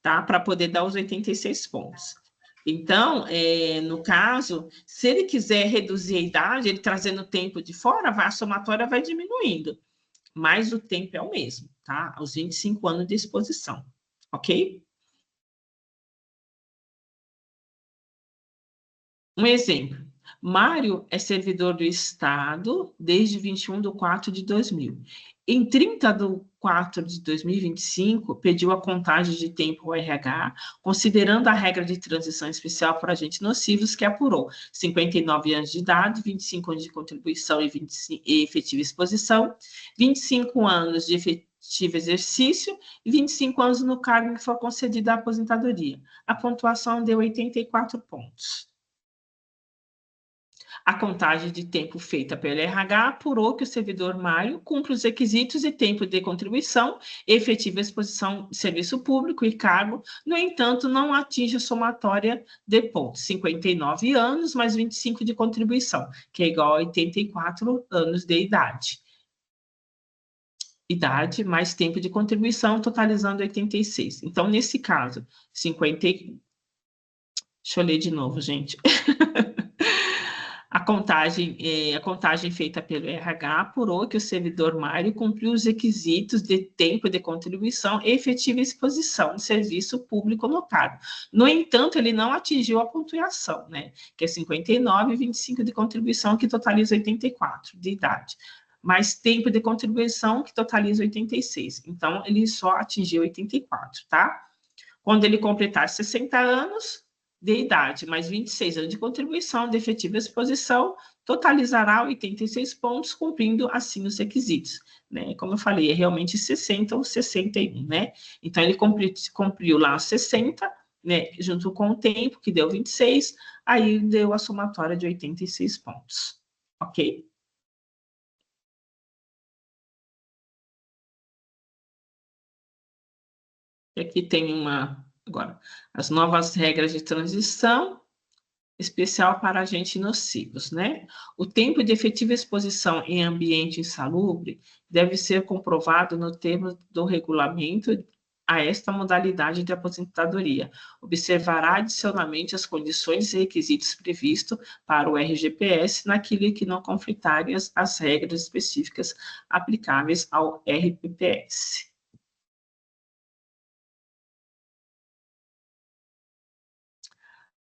tá? Para poder dar os 86 pontos. Então, no caso, se ele quiser reduzir a idade, ele trazendo o tempo de fora, a somatória vai diminuindo, mas o tempo é o mesmo, tá? Os 25 anos de exposição, ok? Um exemplo. Mário é servidor do Estado desde 21/4/2000. Em 30/4/2025, pediu a contagem de tempo ao RH, considerando a regra de transição especial para agentes nocivos, que apurou 59 anos de idade, 25 anos de contribuição e efetiva exposição, 25 anos de exercício e 25 anos no cargo que for concedida a aposentadoria. A pontuação deu 84 pontos. A contagem de tempo feita pelo RH apurou que o servidor Mário cumpre os requisitos de tempo de contribuição, efetiva exposição de serviço público e cargo, no entanto, não atinge a somatória de pontos, 59 anos mais 25 de contribuição, que é igual a 84 anos de idade. Idade mais tempo de contribuição, totalizando 86. Então, nesse caso, 50... Deixa eu ler de novo, gente. A contagem feita pelo RH apurou que o servidor Mário cumpriu os requisitos de tempo de contribuição e efetiva exposição de serviço público no cargo. No entanto, ele não atingiu a pontuação, né? Que é 59 e 25 de contribuição, que totaliza 84 de idade. Mais tempo de contribuição, que totaliza 86. Então, ele só atingiu 84, tá? Quando ele completar 60 anos de idade, mais 26 anos de contribuição de efetiva exposição, totalizará 86 pontos, cumprindo assim os requisitos, né? Como eu falei, é realmente 60 ou 61, né? Então, ele cumpriu lá 60, né? Junto com o tempo, que deu 26, aí deu a somatória de 86 pontos, ok? E aqui tem agora, as novas regras de transição, especial para agentes nocivos, né? O tempo de efetiva exposição em ambiente insalubre deve ser comprovado no termo do regulamento a esta modalidade de aposentadoria. Observará adicionalmente as condições e requisitos previstos para o RGPS naquilo que não conflitarem as regras específicas aplicáveis ao RPPS.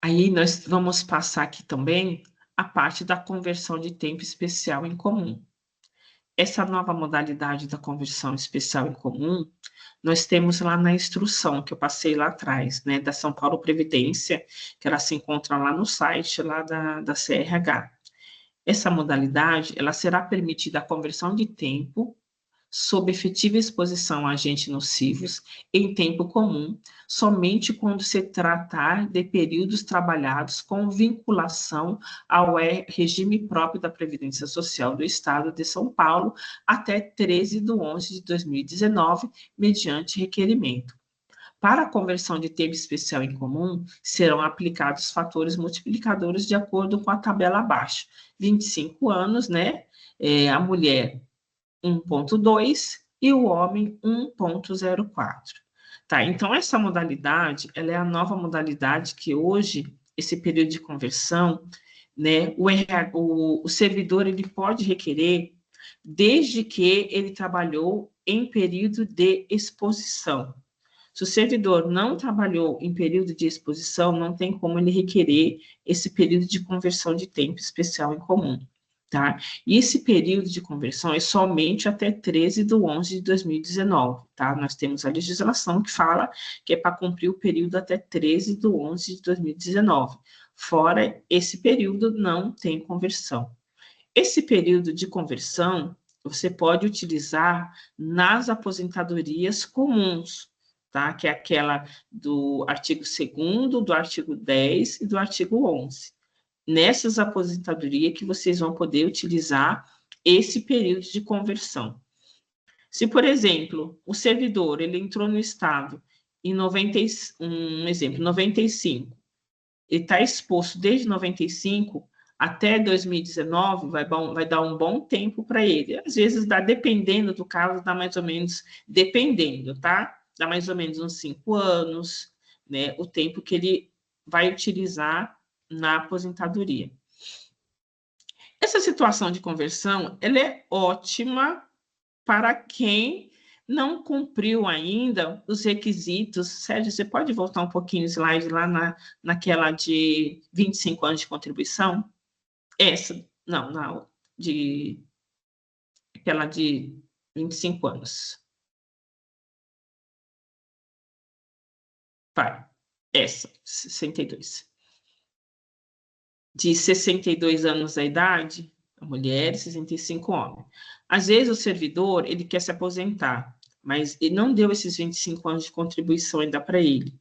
Aí nós vamos passar aqui também a parte da conversão de tempo especial em comum. Essa nova modalidade da conversão especial em comum, nós temos lá na instrução que eu passei lá atrás, né, da São Paulo Previdência, que ela se encontra lá no site lá da CRH. Essa modalidade, ela será permitida a conversão de tempo sob efetiva exposição a agentes nocivos em tempo comum, somente quando se tratar de períodos trabalhados com vinculação ao regime próprio da Previdência Social do Estado de São Paulo até 13/11/2019, mediante requerimento. Para a conversão de tempo especial em comum, serão aplicados fatores multiplicadores de acordo com a tabela abaixo. 25 anos, né? A mulher 1.2 e o homem 1.04. Tá? Então, essa modalidade, ela é a nova modalidade que hoje, esse período de conversão, né, o servidor ele pode requerer desde que ele trabalhou em período de exposição. Se o servidor não trabalhou em período de exposição, não tem como ele requerer esse período de conversão de tempo especial em comum. Tá? E esse período de conversão é somente até 13/11/2019, tá? Nós temos a legislação que fala que é para cumprir o período até 13/11/2019. Fora esse período, não tem conversão. Esse período de conversão, você pode utilizar nas aposentadorias comuns, tá? Que é aquela do artigo 2º, do artigo 10 e do artigo 11. Nessas aposentadorias que vocês vão poder utilizar esse período de conversão. Se, por exemplo, o servidor ele entrou no Estado em 95, ele está exposto desde 95 até 2019, vai dar um bom tempo para ele. Às vezes, dependendo do caso, dá mais ou menos, dependendo, tá? Dá mais ou menos uns 5 anos, né? O tempo que ele vai utilizar na aposentadoria. Essa situação de conversão, ela é ótima para quem não cumpriu ainda os requisitos. Sérgio, você pode voltar um pouquinho o slide lá naquela de 25 anos de contribuição? Aquela de 25 anos. Vai, essa, 62. De 62 anos da idade, a mulher, 65 homens. Às vezes o servidor, ele quer se aposentar mas ele não deu esses 25 anos de contribuição ainda para ele.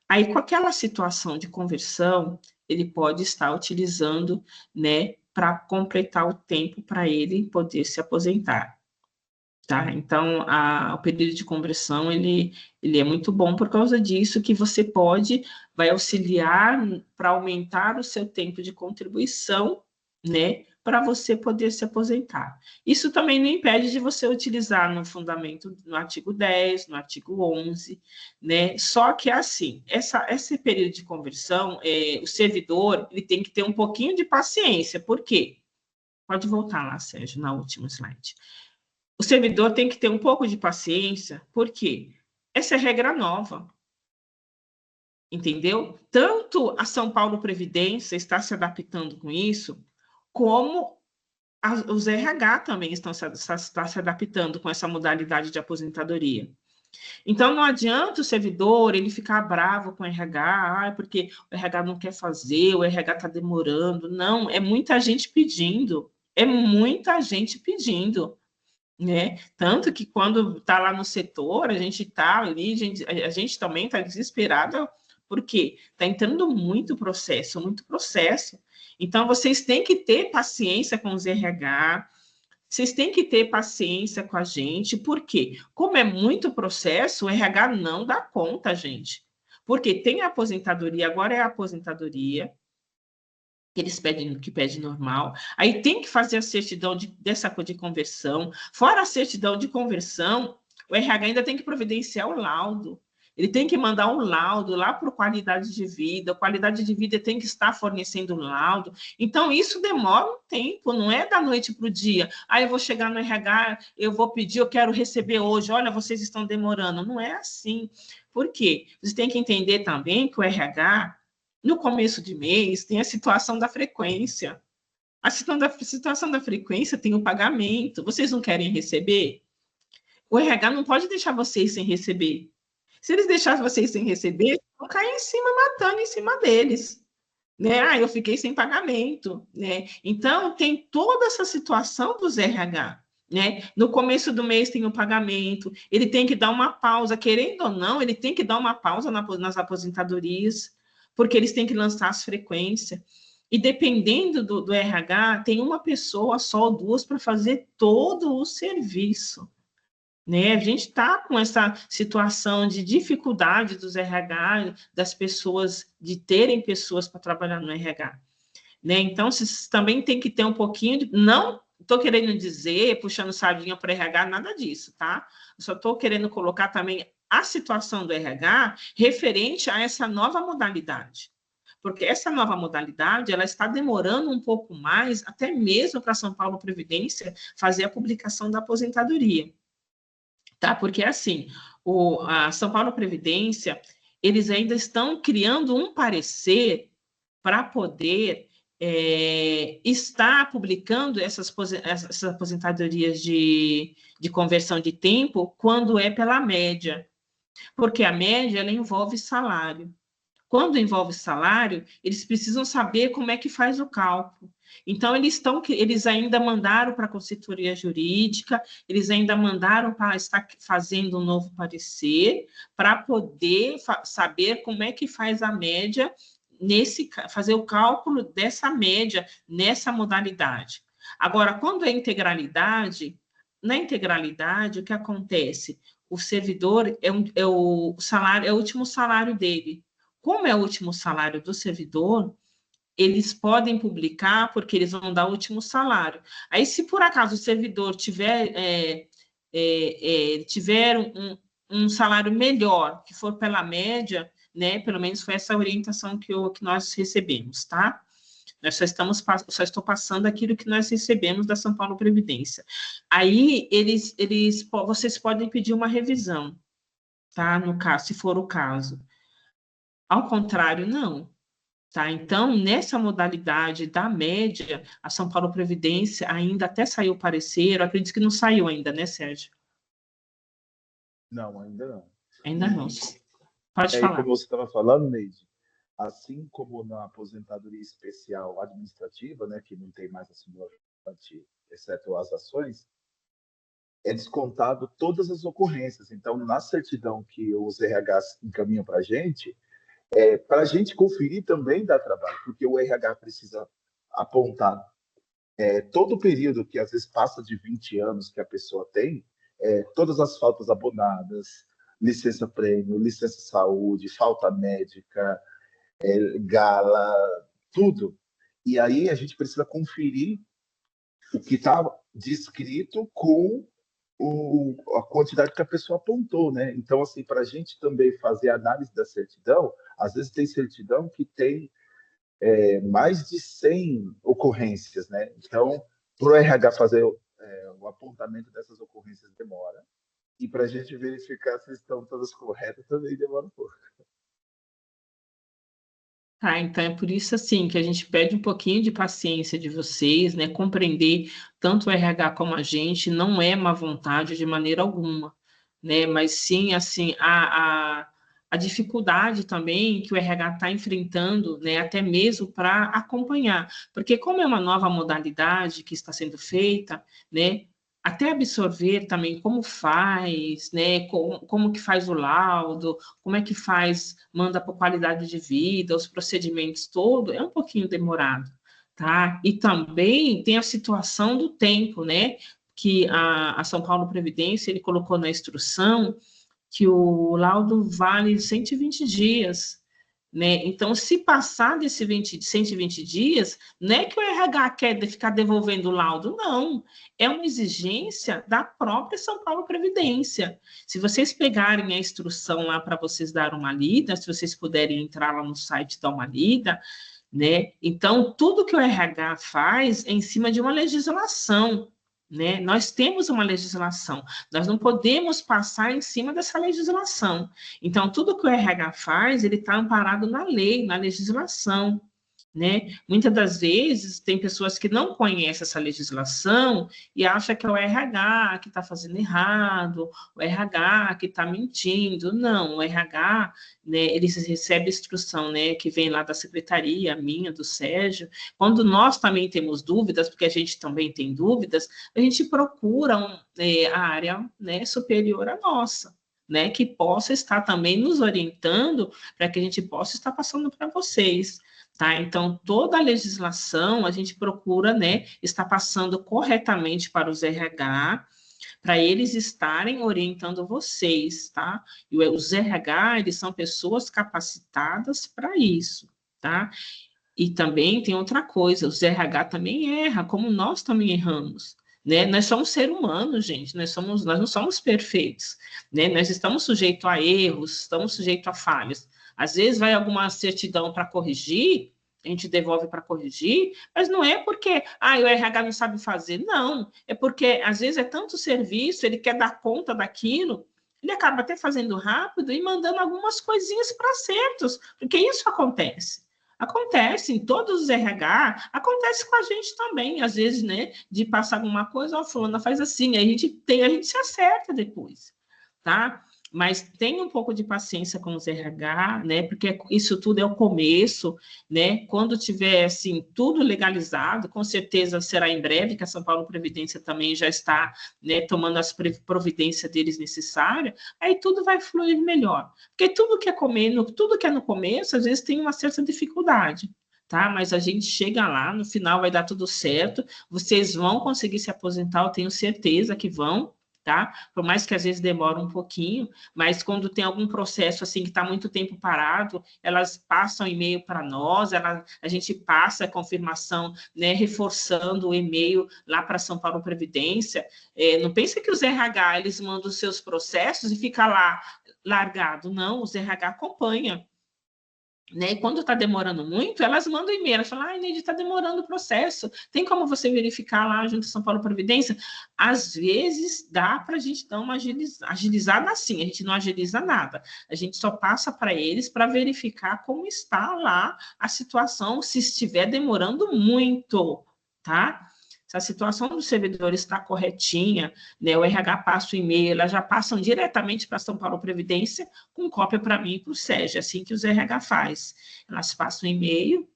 Aí, com aquela situação de conversão, ele pode estar utilizando, né, para completar o tempo para ele poder se aposentar. Tá? Então, o período de conversão, ele é muito bom por causa disso, que você vai auxiliar para aumentar o seu tempo de contribuição, né, para você poder se aposentar. Isso também não impede de você utilizar no fundamento, no artigo 10, no artigo 11, né, só que assim, esse período de conversão, o servidor, ele tem que ter um pouquinho de paciência, por quê? Pode voltar lá, Sérgio, na última slide. O servidor tem que ter um pouco de paciência, porque essa é regra nova. Entendeu? Tanto a São Paulo Previdência está se adaptando com isso, como os RH também estão se adaptando com essa modalidade de aposentadoria. Então, não adianta o servidor ele ficar bravo com o RH, porque o RH não quer fazer, o RH está demorando. Não, é muita gente pedindo. É muita gente pedindo. Né? Tanto que quando está lá no setor, a gente está ali, a gente também está desesperada, porque está entrando muito processo, muito processo. Então, vocês têm que ter paciência com os RH, vocês têm que ter paciência com a gente, porque, como é muito processo, o RH não dá conta, gente. Porque tem a aposentadoria, agora é a aposentadoria, eles pedem que pede normal, aí tem que fazer a certidão dessa de conversão, fora a certidão de conversão, o RH ainda tem que providenciar o laudo, ele tem que mandar um laudo lá para o qualidade de vida, a qualidade de vida tem que estar fornecendo o laudo, então isso demora um tempo, não é da noite para o dia, aí eu vou chegar no RH, eu vou pedir, eu quero receber hoje, olha, vocês estão demorando, não é assim, por quê? Vocês têm que entender também que o RH, no começo de mês, tem a situação da frequência. A situação da frequência tem o pagamento. Vocês não querem receber? O RH não pode deixar vocês sem receber. Se eles deixarem vocês sem receber, vão cair em cima, matando em cima deles. Né? Ah, eu fiquei sem pagamento. Né? Então, tem toda essa situação dos RH. Né? No começo do mês tem o pagamento, ele tem que dar uma pausa, querendo ou não, ele tem que dar uma pausa nas aposentadorias, porque eles têm que lançar as frequências. E dependendo do RH, tem uma pessoa só, duas, para fazer todo o serviço. Né? A gente está com essa situação de dificuldade dos RH, das pessoas, de terem pessoas para trabalhar no RH. Né? Então, vocês também tem que ter um pouquinho de... Não estou querendo dizer, puxando sardinha para o RH, nada disso, tá? Eu só estou querendo colocar também a situação do RH referente a essa nova modalidade. Porque essa nova modalidade, ela está demorando um pouco mais, até mesmo para a São Paulo Previdência fazer a publicação da aposentadoria. Tá? Porque, assim, a São Paulo Previdência, eles ainda estão criando um parecer para poder estar publicando essas aposentadorias de conversão de tempo quando é pela média, porque a média ela envolve salário. Quando envolve salário, eles precisam saber como é que faz o cálculo. Então, eles ainda mandaram para a consultoria jurídica, eles ainda mandaram para estar fazendo um novo parecer, para poder saber como é que faz a média, fazer o cálculo dessa média nessa modalidade. Agora, quando é integralidade, na integralidade, o que acontece? O servidor o salário, é o último salário dele. Como é o último salário do servidor, eles podem publicar porque eles vão dar o último salário. Aí, se por acaso o servidor tiver um salário melhor, que for pela média, né, pelo menos foi essa orientação que nós recebemos, tá? Nós só estou passando aquilo que nós recebemos da São Paulo Previdência. Aí, vocês podem pedir uma revisão, tá? No caso, se for o caso. Ao contrário, não. Tá? Então, nessa modalidade da média, a São Paulo Previdência ainda até saiu o parecer, eu acredito que não saiu ainda, né, Sérgio? Não, ainda não. Ainda não. Pode falar. Como você estava falando, Neide, assim como na aposentadoria especial administrativa, né, que não tem mais acumulante, exceto as ações, é descontado todas as ocorrências. Então, na certidão que os RHs encaminham para a gente conferir também dá trabalho, porque o RH precisa apontar todo o período que às vezes passa de 20 anos que a pessoa tem, todas as faltas abonadas, licença-prêmio, licença-saúde, falta médica, gala, tudo. E aí a gente precisa conferir o que está descrito com a quantidade que a pessoa apontou, né? Então, assim, para a gente também fazer a análise da certidão, às vezes tem certidão que tem mais de 100 ocorrências, né? Então, para o RH fazer o apontamento dessas ocorrências demora, e para a gente verificar se estão todas corretas também demora um pouco. Tá, então é por isso assim que a gente pede um pouquinho de paciência de vocês, né? Compreender tanto o RH como a gente não é má vontade de maneira alguma, né? Mas sim assim a dificuldade também que o RH está enfrentando, né? Até mesmo para acompanhar, porque como é uma nova modalidade que está sendo feita, né? Até absorver também como faz, né? Como que faz o laudo, como é que faz, manda por qualidade de vida, os procedimentos todos, é um pouquinho demorado, tá? E também tem a situação do tempo, né? Que a São Paulo Previdência, ele colocou na instrução que o laudo vale 120 dias, né? Então, se passar desse 120 dias, não é que o RH quer ficar devolvendo o laudo, não. É uma exigência da própria São Paulo Previdência. Se vocês pegarem a instrução lá para vocês dar uma lida, se vocês puderem entrar lá no site e dar uma lida, né? Então, tudo que o RH faz é em cima de uma legislação, né? Nós temos uma legislação, nós não podemos passar em cima dessa legislação. Então, tudo que o RH faz, ele está amparado na lei, na legislação, né? Muitas das vezes tem pessoas que não conhecem essa legislação e acham que é o RH que está fazendo errado, o RH que está mentindo. Não, o RH, né, ele recebe instrução, né, que vem lá da secretaria, minha, do Sérgio. Quando nós também temos dúvidas, porque a gente também tem dúvidas, a gente procura a área, né, superior à nossa, né, que possa estar também nos orientando para que a gente possa estar passando para vocês. Tá? Então, toda a legislação a gente procura, né, estar passando corretamente para os RH, para eles estarem orientando vocês, tá? E os RH, eles são pessoas capacitadas para isso, tá? E também tem outra coisa, os RH também erram, como nós também erramos, né? Nós somos seres humanos, gente, nós não somos perfeitos, né? Nós estamos sujeitos a erros, estamos sujeitos a falhas. Às vezes vai alguma certidão para corrigir, a gente devolve para corrigir, mas não é porque o RH não sabe fazer, não. É porque, às vezes, é tanto serviço, ele quer dar conta daquilo, ele acaba até fazendo rápido e mandando algumas coisinhas para acertos, porque isso acontece. Acontece em todos os RH, acontece com a gente também, às vezes, né, de passar alguma coisa, fulana faz assim, a gente se acerta depois, tá? Mas tenha um pouco de paciência com os RH, né? Porque isso tudo é o começo, né? Quando tiver assim tudo legalizado, com certeza será em breve, que a São Paulo Previdência também já está, né, tomando as providências deles necessárias, aí tudo vai fluir melhor. Porque tudo que é no começo, às vezes tem uma certa dificuldade. Tá? Mas a gente chega lá, no final vai dar tudo certo, vocês vão conseguir se aposentar, eu tenho certeza que vão, tá? Por mais que às vezes demore um pouquinho, mas quando tem algum processo assim que está muito tempo parado, elas passam e-mail para nós, a gente passa a confirmação, né, reforçando o e-mail lá para São Paulo Previdência. Não pense que os RH, eles mandam os seus processos e fica lá largado, não, os RH acompanham. Né? E quando está demorando muito, elas mandam e-mail, elas falam, Neide, está demorando o processo, tem como você verificar lá junto a São Paulo Previdência? Às vezes dá para a gente dar uma agilizada assim, a gente não agiliza nada, a gente só passa para eles para verificar como está lá a situação, se estiver demorando muito, tá? Se a situação do servidor está corretinha, né, o RH passa o e-mail, elas já passam diretamente para São Paulo Previdência com cópia para mim e para o Sérgio, assim que os RH faz. Elas passam o e-mail,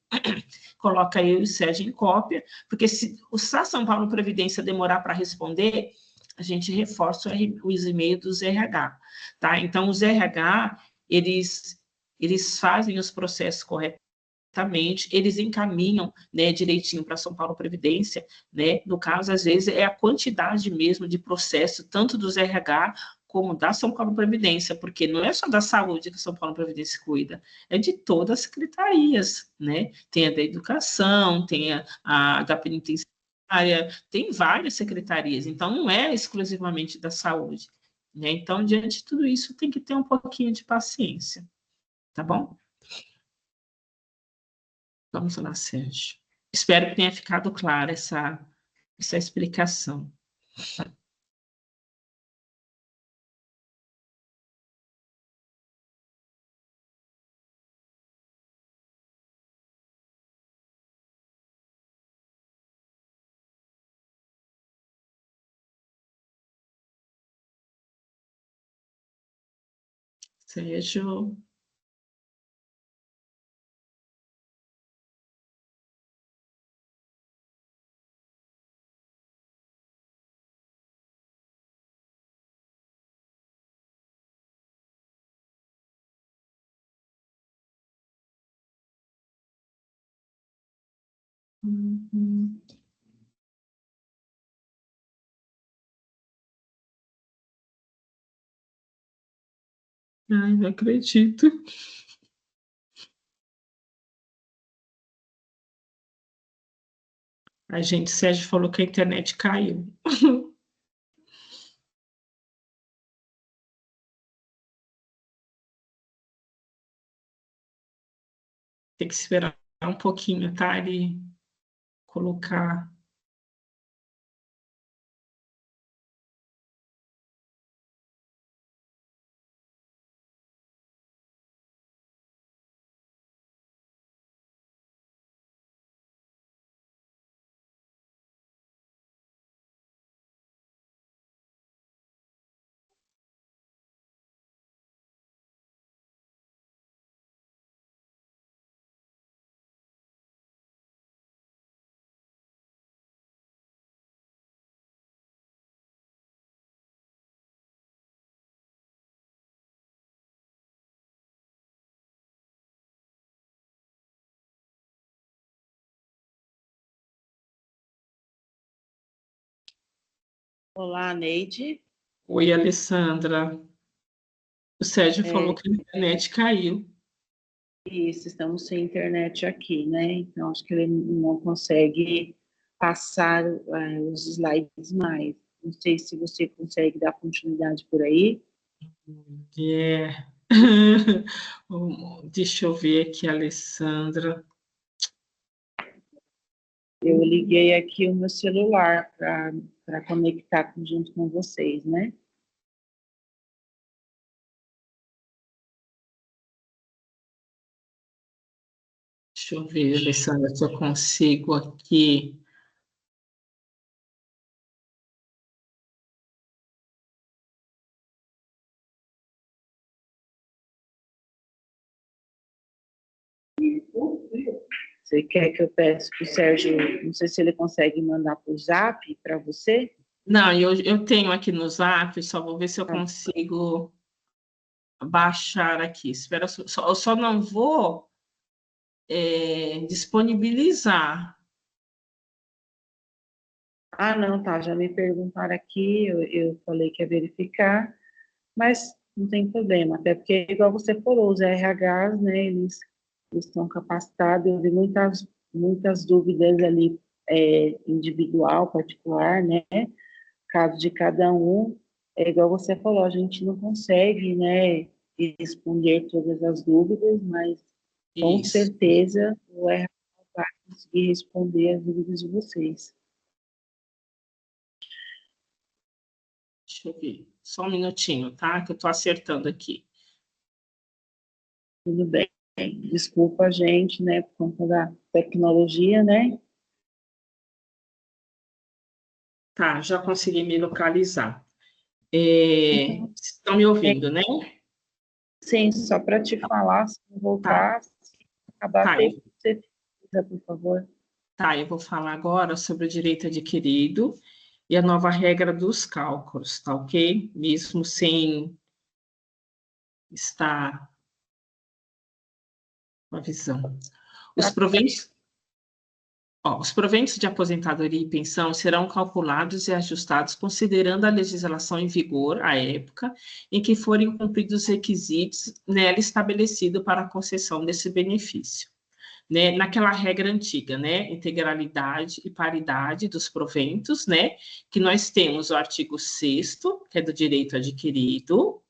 coloca eu e o Sérgio em cópia, porque se a São Paulo Previdência demorar para responder, a gente reforça os e-mails dos RH, tá? Então, os RH, eles fazem os processos corretamente, eles encaminham, né, direitinho para São Paulo Previdência, né? No caso, às vezes, é a quantidade mesmo de processo, tanto dos RH como da São Paulo Previdência, porque não é só da saúde que a São Paulo Previdência cuida, é de todas as secretarias, né? Tem a da educação, tem a da penitenciária, tem várias secretarias, então não é exclusivamente da saúde, né? Então, diante de tudo isso, tem que ter um pouquinho de paciência, tá bom? Vamos lá, Sérgio. Espero que tenha ficado clara essa explicação. Sérgio. Uhum. Ai, não acredito. A gente, Sérgio falou que a internet caiu. Tem que esperar um pouquinho, tá? Ele colocar. Olá, Neide. Oi, Alessandra. O Sérgio falou que a internet caiu. Isso, estamos sem internet aqui, né? Então, acho que ele não consegue passar os slides mais. Não sei se você consegue dar continuidade por aí. É. Deixa eu ver aqui, Alessandra. Eu liguei aqui o meu celular para conectar junto com vocês, né? Deixa eu ver, Alessandra, se eu consigo aqui. Você quer que eu peça para o Sérgio, não sei se ele consegue mandar por Zap para você? Não, eu tenho aqui no Zap, só vou ver se eu consigo baixar aqui. Espera, eu só não vou disponibilizar. Ah, não, tá, já me perguntaram aqui, eu falei que ia verificar, mas não tem problema, até porque, igual você falou, os RHs, né, eles estão capacitados, eu vi muitas dúvidas ali, individual, particular, né, caso de cada um, é igual você falou, a gente não consegue, né, responder todas as dúvidas, mas com Isso. certeza o RH vai conseguir responder as dúvidas de vocês. Deixa eu ver. Só um minutinho, tá? Que eu estou acertando aqui. Tudo bem. Desculpa a gente, né, por conta da tecnologia, né? Tá, já consegui me localizar. Então, Estão me ouvindo, né? sim, só para te falar, se não Tá, voltar, se acabar tá. tempo, você fica, por favor. Tá, eu vou falar agora sobre o direito adquirido e a nova regra dos cálculos, tá ok? Mesmo sem estar com a visão. Os proventos de aposentadoria e pensão serão calculados e ajustados considerando a legislação em vigor à época em que forem cumpridos os requisitos nela estabelecido para a concessão desse benefício. Né, naquela regra antiga, né, integralidade e paridade dos proventos, né, que nós temos o artigo 6º, que é do direito adquirido,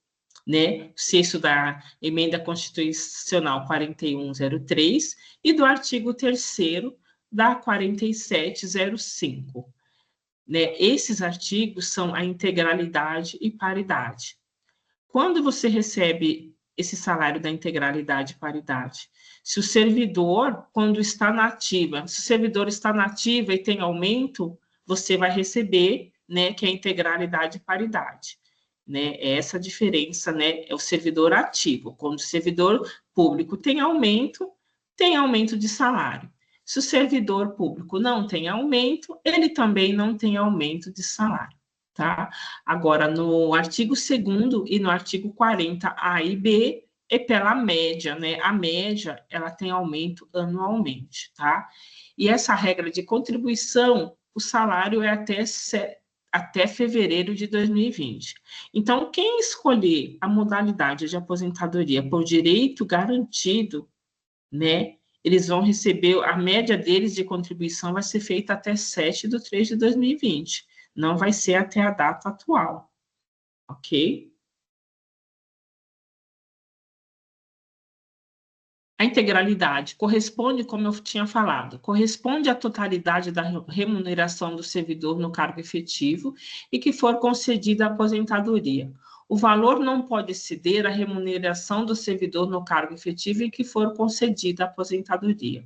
né, 6º da emenda constitucional 4103 e do artigo 3º da 4705. Né, esses artigos são a integralidade e paridade. Quando você recebe esse salário da integralidade e paridade? Se o servidor, quando está na ativa, se o servidor está na ativa e tem aumento, você vai receber, né, que é a integralidade e paridade. Né? Essa a diferença, né, é o servidor ativo. Quando o servidor público tem aumento de salário. Se o servidor público não tem aumento, ele também não tem aumento de salário. Tá? Agora, no artigo 2º e no artigo 40A e B, é pela média, né? A média, ela tem aumento anualmente, tá? E essa regra de contribuição, o salário é até fevereiro de 2020. Então, quem escolher a modalidade de aposentadoria por direito garantido, né? Eles vão receber, a média deles de contribuição vai ser feita até 7/3 de 2020. Não vai ser até a data atual, ok? A integralidade corresponde, como eu tinha falado, corresponde à totalidade da remuneração do servidor no cargo efetivo e que for concedida a aposentadoria. O valor não pode exceder a remuneração do servidor no cargo efetivo em que for concedida a aposentadoria.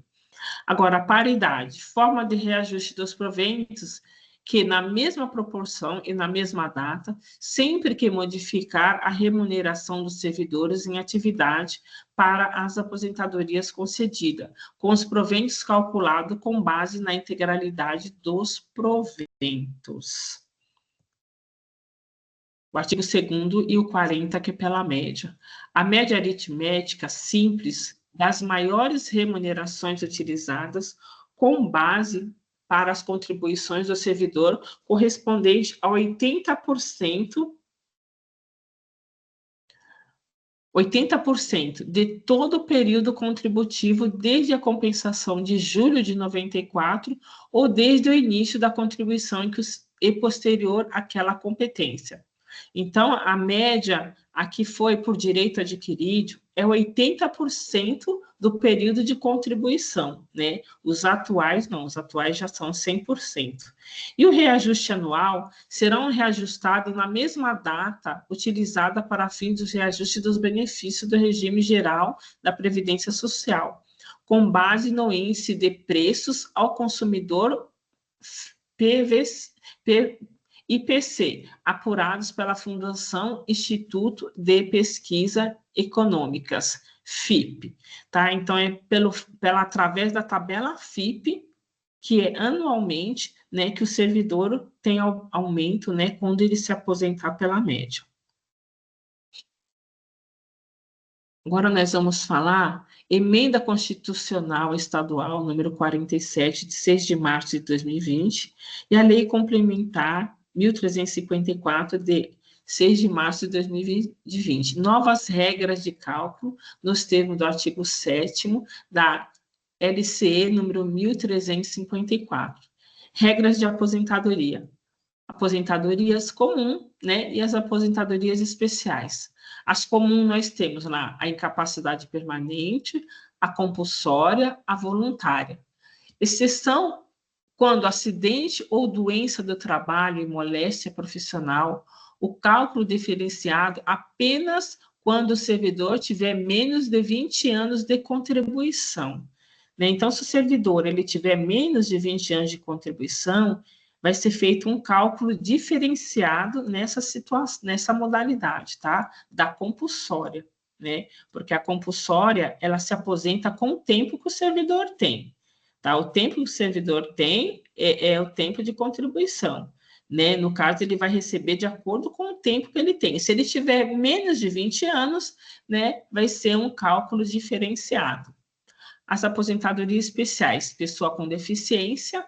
Agora, a paridade, forma de reajuste dos proventos que na mesma proporção e na mesma data, sempre que modificar a remuneração dos servidores em atividade para as aposentadorias concedidas, com os proventos calculados com base na integralidade dos proventos. O artigo 2º e o 40, que é pela média. A média aritmética simples das maiores remunerações utilizadas com base para as contribuições do servidor correspondente a 80% de todo o período contributivo desde a compensação de julho de 94 ou desde o início da contribuição e posterior àquela competência. Então, a média aqui foi por direito adquirido, é 80% do período de contribuição, né? Os atuais não, os atuais já são 100%. E o reajuste anual serão reajustados na mesma data utilizada para fins dos reajustes dos benefícios do regime geral da Previdência Social, com base no índice de preços ao consumidor IPC, apurados pela Fundação Instituto de Pesquisa Econômicas, FIP. Tá? Então, é através da tabela FIP, que é anualmente, né, que o servidor tem aumento, né, quando ele se aposentar pela média. Agora nós vamos falar Emenda Constitucional Estadual número 47, de 6 de março de 2020, e a Lei Complementar 1354, de 6 de março de 2020. Novas regras de cálculo nos termos do artigo 7º da LCE número 1354. Regras de aposentadoria. Aposentadorias comum, né, e as aposentadorias especiais. As comuns nós temos lá a incapacidade permanente, a compulsória, a voluntária. Exceção quando acidente ou doença do trabalho e moléstia profissional, o cálculo diferenciado apenas quando o servidor tiver menos de 20 anos de contribuição. Né? Então, se o servidor ele tiver menos de 20 anos de contribuição, vai ser feito um cálculo diferenciado nessa modalidade, tá? Da compulsória, né? Porque a compulsória, ela se aposenta com o tempo que o servidor tem, tá? O tempo que o servidor tem é o tempo de contribuição, né? No caso, ele vai receber de acordo com o tempo que ele tem. Se ele tiver menos de 20 anos, né, vai ser um cálculo diferenciado. As aposentadorias especiais, pessoa com deficiência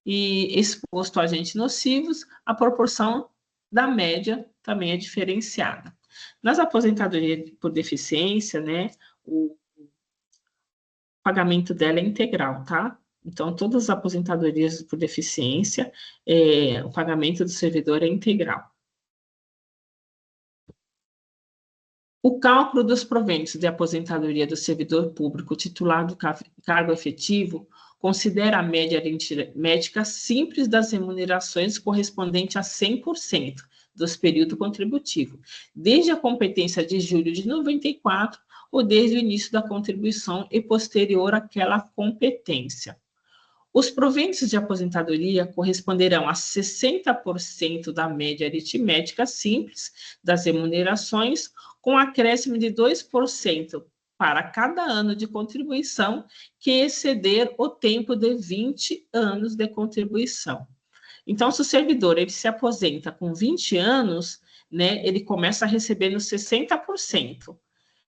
e exposto a agentes nocivos, a proporção da média também é diferenciada. Nas aposentadorias por deficiência, né, o pagamento dela é integral, tá? Então, todas as aposentadorias por deficiência, o pagamento do servidor é integral. O cálculo dos proventos de aposentadoria do servidor público titular do cargo efetivo considera a média aritmética simples das remunerações correspondente a 100% dos períodos contributivos, desde a competência de julho de 94 ou desde o início da contribuição e posterior àquela competência. Os proventos de aposentadoria corresponderão a 60% da média aritmética simples das remunerações, com acréscimo de 2% para cada ano de contribuição que exceder o tempo de 20 anos de contribuição. Então, se o servidor ele se aposenta com 20 anos, né, ele começa a receber nos 60%,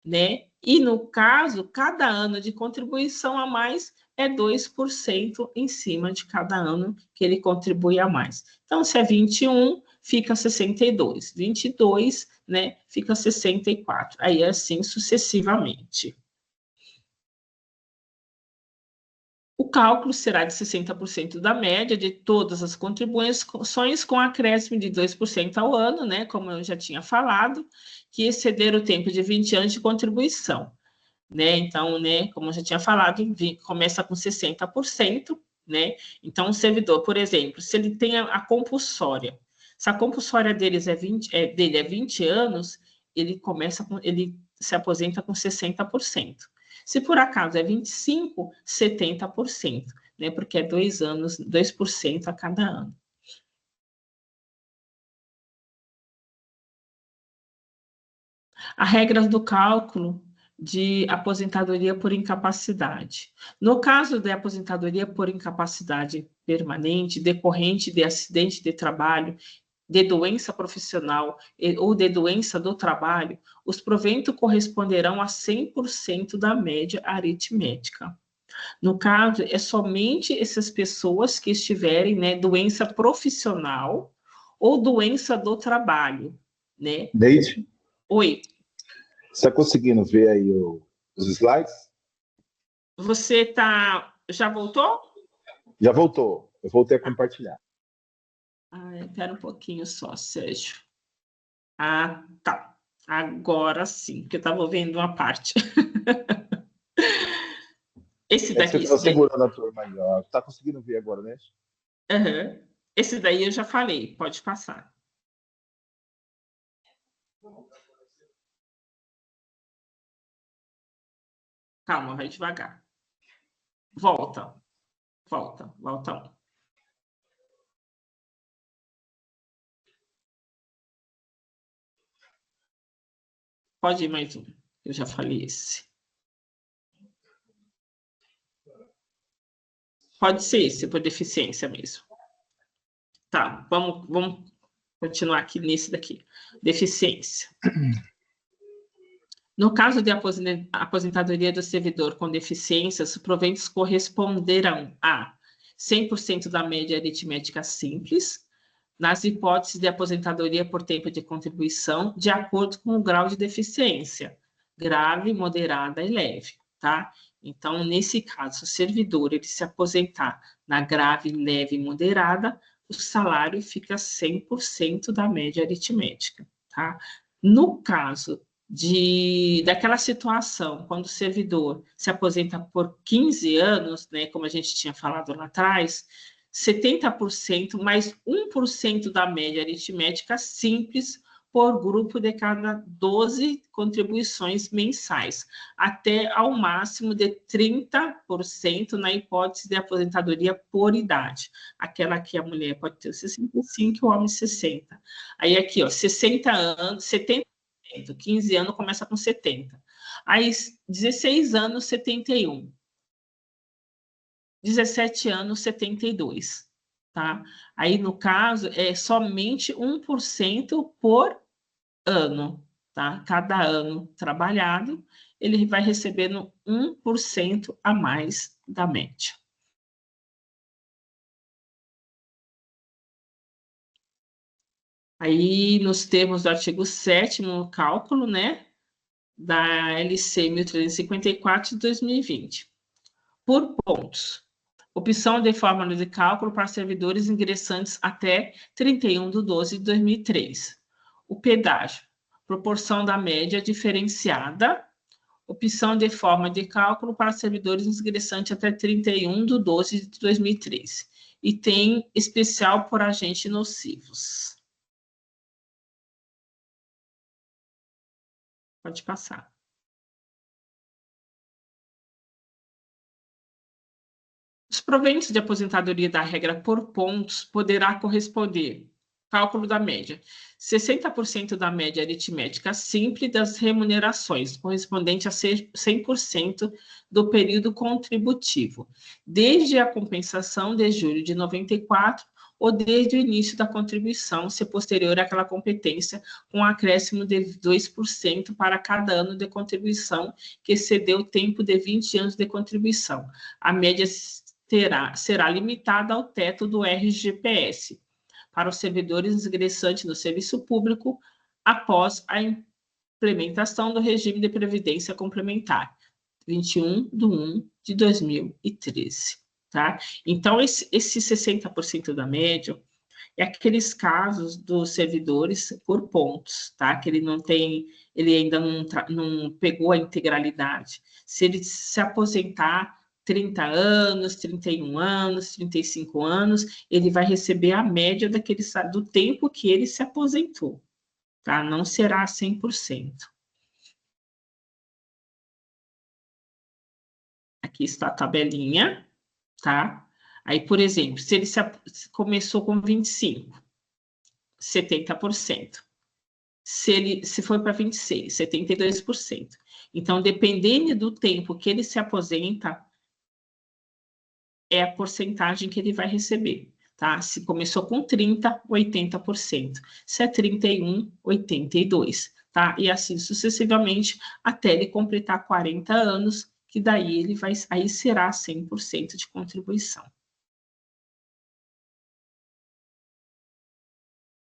né? E no caso, cada ano de contribuição a mais é 2% em cima de cada ano que ele contribui a mais. Então, se é 21, fica 62. 22, né, fica 64. Aí, assim, sucessivamente. O cálculo será de 60% da média de todas as contribuições, com acréscimo de 2% ao ano, né, como eu já tinha falado, que exceder o tempo de 20 anos de contribuição. Né? Então, né, como eu já tinha falado, começa com 60%, né? Então, o servidor, por exemplo, se ele tem a compulsória, se a compulsória dele é 20 anos, ele se aposenta com 60%. Se por acaso é 25, 70%, né? Porque é 2 anos, 2% a cada ano. As regras do cálculo de aposentadoria por incapacidade. No caso de aposentadoria por incapacidade permanente, decorrente de acidente de trabalho, de doença profissional ou de doença do trabalho, os proventos corresponderão a 100% da média aritmética. No caso, é somente essas pessoas que estiverem, né, doença profissional ou doença do trabalho, né? Neide? Oi. Você está conseguindo ver aí os slides? Você já voltou? Já voltou. Eu voltei a compartilhar. Espera um pouquinho só, Sérgio. Tá. Agora sim, porque eu estava vendo uma parte. Esse daqui. Você estava segurando a turma aí, ó. Está conseguindo ver agora, né? Uhum. Esse daí eu já falei, pode passar. Calma, vai devagar. Volta. Volta um. Pode ir mais um. Eu já falei esse. Pode ser esse, por deficiência mesmo. Tá, vamos continuar aqui nesse daqui. Deficiência. No caso de aposentadoria do servidor com deficiências, os proventos corresponderão a 100% da média aritmética simples, nas hipóteses de aposentadoria por tempo de contribuição, de acordo com o grau de deficiência, grave, moderada e leve, tá? Então, nesse caso, se o servidor ele se aposentar na grave, leve e moderada, o salário fica 100% da média aritmética, tá? No caso daquela situação, quando o servidor se aposenta por 15 anos, né, como a gente tinha falado lá atrás, 70% mais 1% da média aritmética simples por grupo de cada 12 contribuições mensais, até ao máximo de 30% na hipótese de aposentadoria por idade. Aquela que a mulher pode ter 65 e o homem 60. Aí aqui, ó, 60 anos, 70%, 15 anos começa com 70. Aí 16 anos, 71. 17 anos, 72. tá? Aí, no caso, é somente 1% por ano, tá? Cada ano trabalhado, ele vai recebendo 1% a mais da média. Aí, nos termos do artigo 7º, cálculo, né, da LC 1354 de 2020. Por pontos. Opção de fórmula de cálculo para servidores ingressantes até 31/12 de 2003. O pedágio. Proporção da média diferenciada. Opção de forma de cálculo para servidores ingressantes até 31/12 de 2003. E tem especial por agentes nocivos. Pode passar. Os proventos de aposentadoria da regra por pontos poderá corresponder, cálculo da média, 60% da média aritmética simples das remunerações, correspondente a 100% do período contributivo, desde a compensação de julho de 94 ou desde o início da contribuição, se posterior àquela competência, com um acréscimo de 2% para cada ano de contribuição que excedeu o tempo de 20 anos de contribuição. A média será limitada ao teto do RGPS para os servidores ingressantes no serviço público após a implementação do regime de previdência complementar, 21/1/2013. Tá? Então, esse 60% da média é aqueles casos dos servidores por pontos, tá? Que ele ainda não pegou a integralidade. Se ele se aposentar 30 anos, 31 anos, 35 anos, ele vai receber a média do tempo que ele se aposentou, tá? Não será 100%. Aqui está a tabelinha, tá? Aí, por exemplo, se ele começou com 25, 70%. Se for para 26, 72%. Então, dependendo do tempo que ele se aposenta, é a porcentagem que ele vai receber, tá? Se começou com 30, 80%. Se é 31, 82%, tá? E assim sucessivamente, até ele completar 40 anos, que daí aí será 100% de contribuição.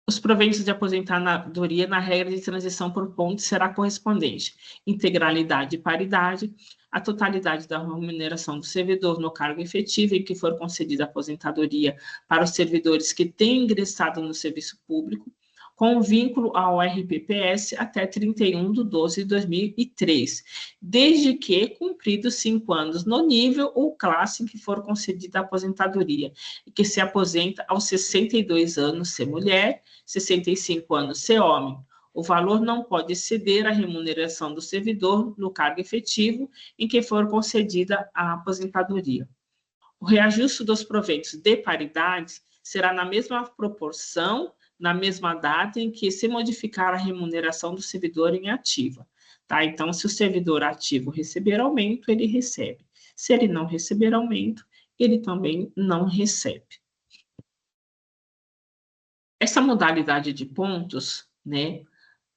Os proventos de aposentadoria na regra de transição por pontos será correspondente integralidade e paridade, a totalidade da remuneração do servidor no cargo efetivo em que for concedida a aposentadoria para os servidores que têm ingressado no serviço público, com vínculo ao RPPS até 31/12/2003, desde que cumpridos 5 anos no nível ou classe em que for concedida a aposentadoria, e que se aposenta aos 62 anos se mulher, 65 anos se homem. O valor não pode exceder a remuneração do servidor no cargo efetivo em que for concedida a aposentadoria. O reajuste dos proventos de paridade será na mesma proporção, na mesma data em que se modificar a remuneração do servidor em ativa. Tá? Então, se o servidor ativo receber aumento, ele recebe. Se ele não receber aumento, ele também não recebe. Essa modalidade de pontos, né?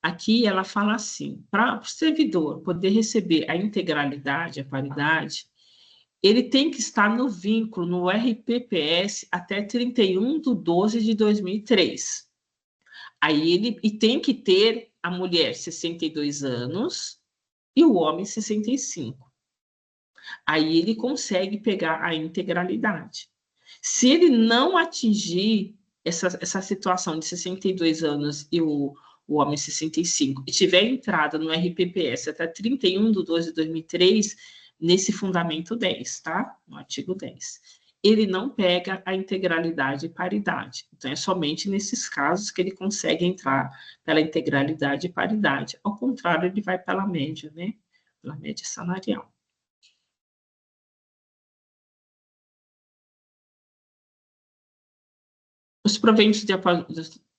Aqui ela fala assim, para o servidor poder receber a integralidade, a paridade, ele tem que estar no vínculo, no RPPS, até 31/12/2003. E tem que ter a mulher 62 anos e o homem 65. Aí ele consegue pegar a integralidade. Se ele não atingir essa situação de 62 anos e o homem 65, e tiver entrada no RPPS até 31/12/2003, nesse fundamento 10, tá? No artigo 10. Ele não pega a integralidade e paridade. Então, é somente nesses casos que ele consegue entrar pela integralidade e paridade. Ao contrário, ele vai pela média, né? Pela média salarial. Os proventos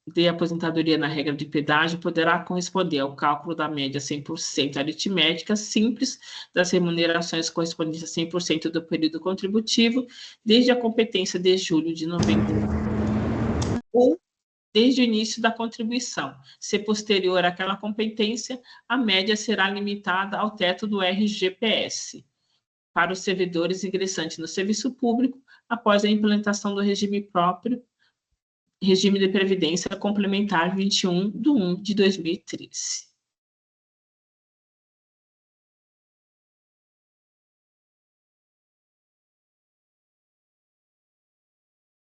de aposentadoria na regra de pedágio poderá corresponder ao cálculo da média 100% aritmética simples das remunerações correspondentes a 100% do período contributivo, desde a competência de julho de 90 ou desde o início da contribuição. Se posterior àquela competência, a média será limitada ao teto do RGPS para os servidores ingressantes no serviço público após a implementação do regime próprio, regime de previdência complementar 21/1/2013.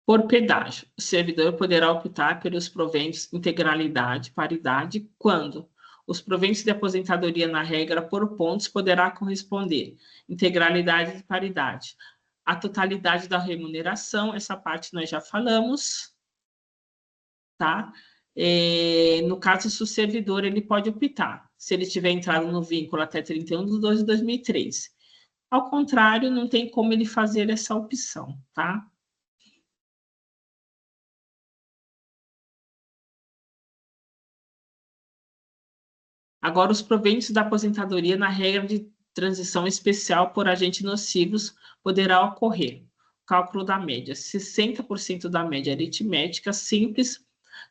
Por pedágio, o servidor poderá optar pelos proventos integralidade, paridade, quando os proventos de aposentadoria na regra por pontos poderá corresponder integralidade e paridade. A totalidade da remuneração, essa parte nós já falamos, tá? No caso, se o servidor ele pode optar, se ele tiver entrado no vínculo até 31/12/2003. Ao contrário, não tem como ele fazer essa opção, tá? Agora, os proventos da aposentadoria na regra de transição especial por agentes nocivos poderá ocorrer. Cálculo da média: 60% da média aritmética simples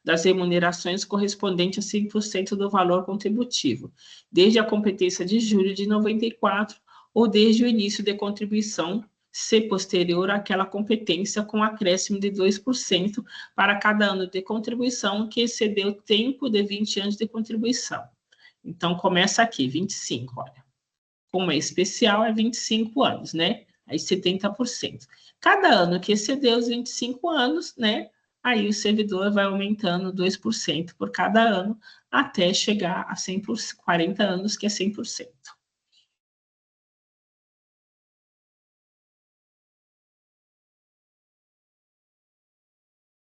das remunerações correspondente a 100% do valor contributivo, desde a competência de julho de 94 ou desde o início de contribuição, se posterior àquela competência, com acréscimo de 2% para cada ano de contribuição que excedeu o tempo de 20 anos de contribuição. Então, começa aqui, 25, olha. Como é especial, é 25 anos, né? Aí 70%. Cada ano que exceder os 25 anos, né? Aí o servidor vai aumentando 2% por cada ano, até chegar a 100%, 40 anos, que é 100%.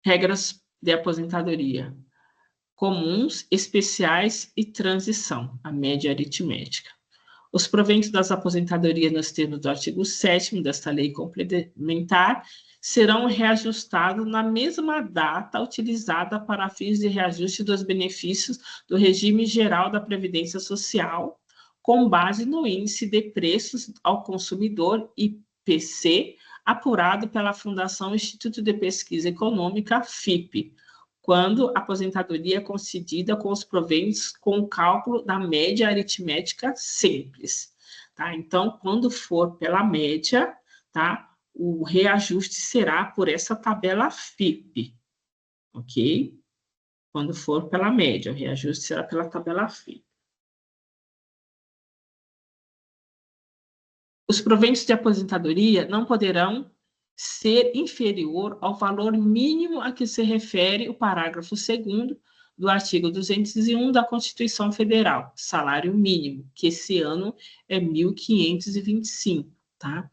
Regras de aposentadoria: comuns, especiais e transição, a média aritmética. Os proventos das aposentadorias nos termos do artigo 7º desta lei complementar serão reajustados na mesma data utilizada para fins de reajuste dos benefícios do regime geral da Previdência Social, com base no índice de preços ao consumidor, IPC, apurado pela Fundação Instituto de Pesquisa Econômica, FIPE, quando a aposentadoria é concedida com os proventos com o cálculo da média aritmética simples, tá? Então, quando for pela média, tá? O reajuste será por essa tabela FIPE, ok? Quando for pela média, o reajuste será pela tabela FIPE. Os proventos de aposentadoria não poderão ser inferior ao valor mínimo a que se refere o parágrafo 2º do artigo 201 da Constituição Federal, salário mínimo, que esse ano é 1.525, tá?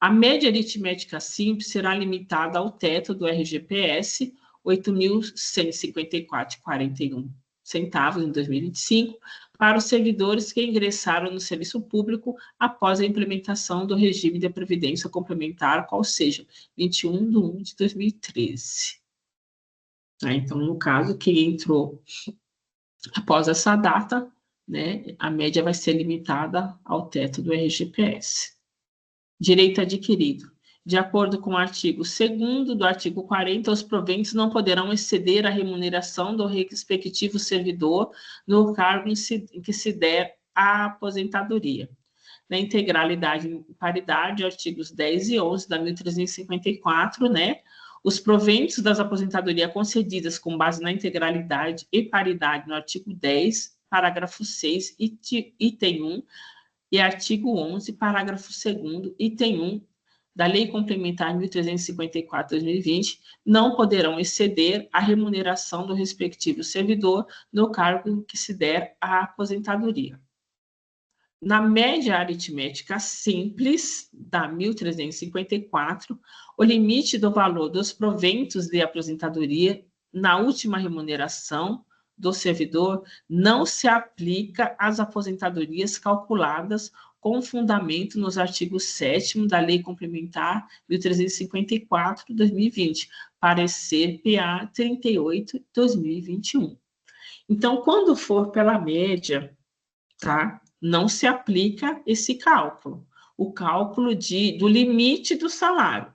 A média aritmética simples será limitada ao teto do RGPS, 8.154,41 centavos em 2025, para os servidores que ingressaram no serviço público após a implementação do regime de previdência complementar, qual seja, 21/1/2013. Então, no caso, quem entrou após essa data, né, a média vai ser limitada ao teto do RGPS. Direito adquirido. De acordo com o artigo 2º do artigo 40, os proventos não poderão exceder a remuneração do respectivo servidor no cargo em que se der a aposentadoria. Na integralidade e paridade, artigos 10 e 11 da 1354, né? Os proventos das aposentadorias concedidas com base na integralidade e paridade no artigo 10, parágrafo 6, item 1, e artigo 11, parágrafo 2º, item 1, da Lei Complementar 1354/2020, não poderão exceder a remuneração do respectivo servidor no cargo em que se der a aposentadoria. Na média aritmética simples da 1354, o limite do valor dos proventos de aposentadoria na última remuneração do servidor não se aplica às aposentadorias calculadas com fundamento nos artigos 7º da Lei Complementar 1354 de 2020, parecer PA 38 de 2021. Então, quando for pela média, tá? Não se aplica esse cálculo, o cálculo do limite do salário.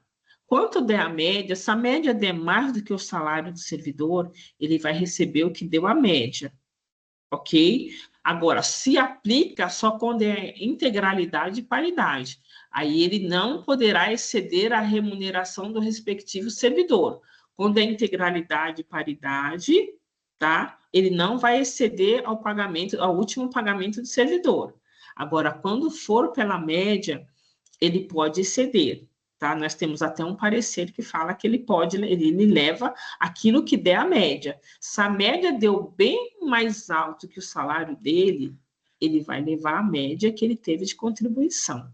Quanto der a média, se a média der mais do que o salário do servidor, ele vai receber o que deu a média, ok? Agora, se aplica só quando é integralidade e paridade. Aí ele não poderá exceder a remuneração do respectivo servidor. Quando é integralidade e paridade, tá? Ele não vai exceder ao pagamento, ao último pagamento do servidor. Agora, quando for pela média, ele pode exceder, tá? Nós temos até um parecer que fala que ele leva aquilo que der a média. Se a média deu bem mais alto que o salário dele, ele vai levar a média que ele teve de contribuição,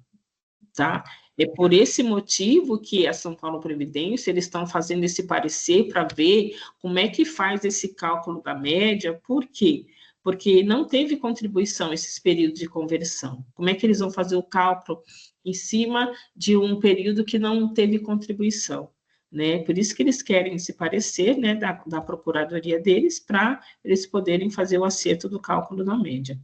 tá? É por esse motivo que a São Paulo Previdência, eles estão fazendo esse parecer para ver como é que faz esse cálculo da média. Por quê? Porque não teve contribuição esses períodos de conversão. Como é que eles vão fazer o cálculo em cima de um período que não teve contribuição, né? Por isso que eles querem esse parecer, né, da procuradoria deles, para eles poderem fazer o acerto do cálculo da média.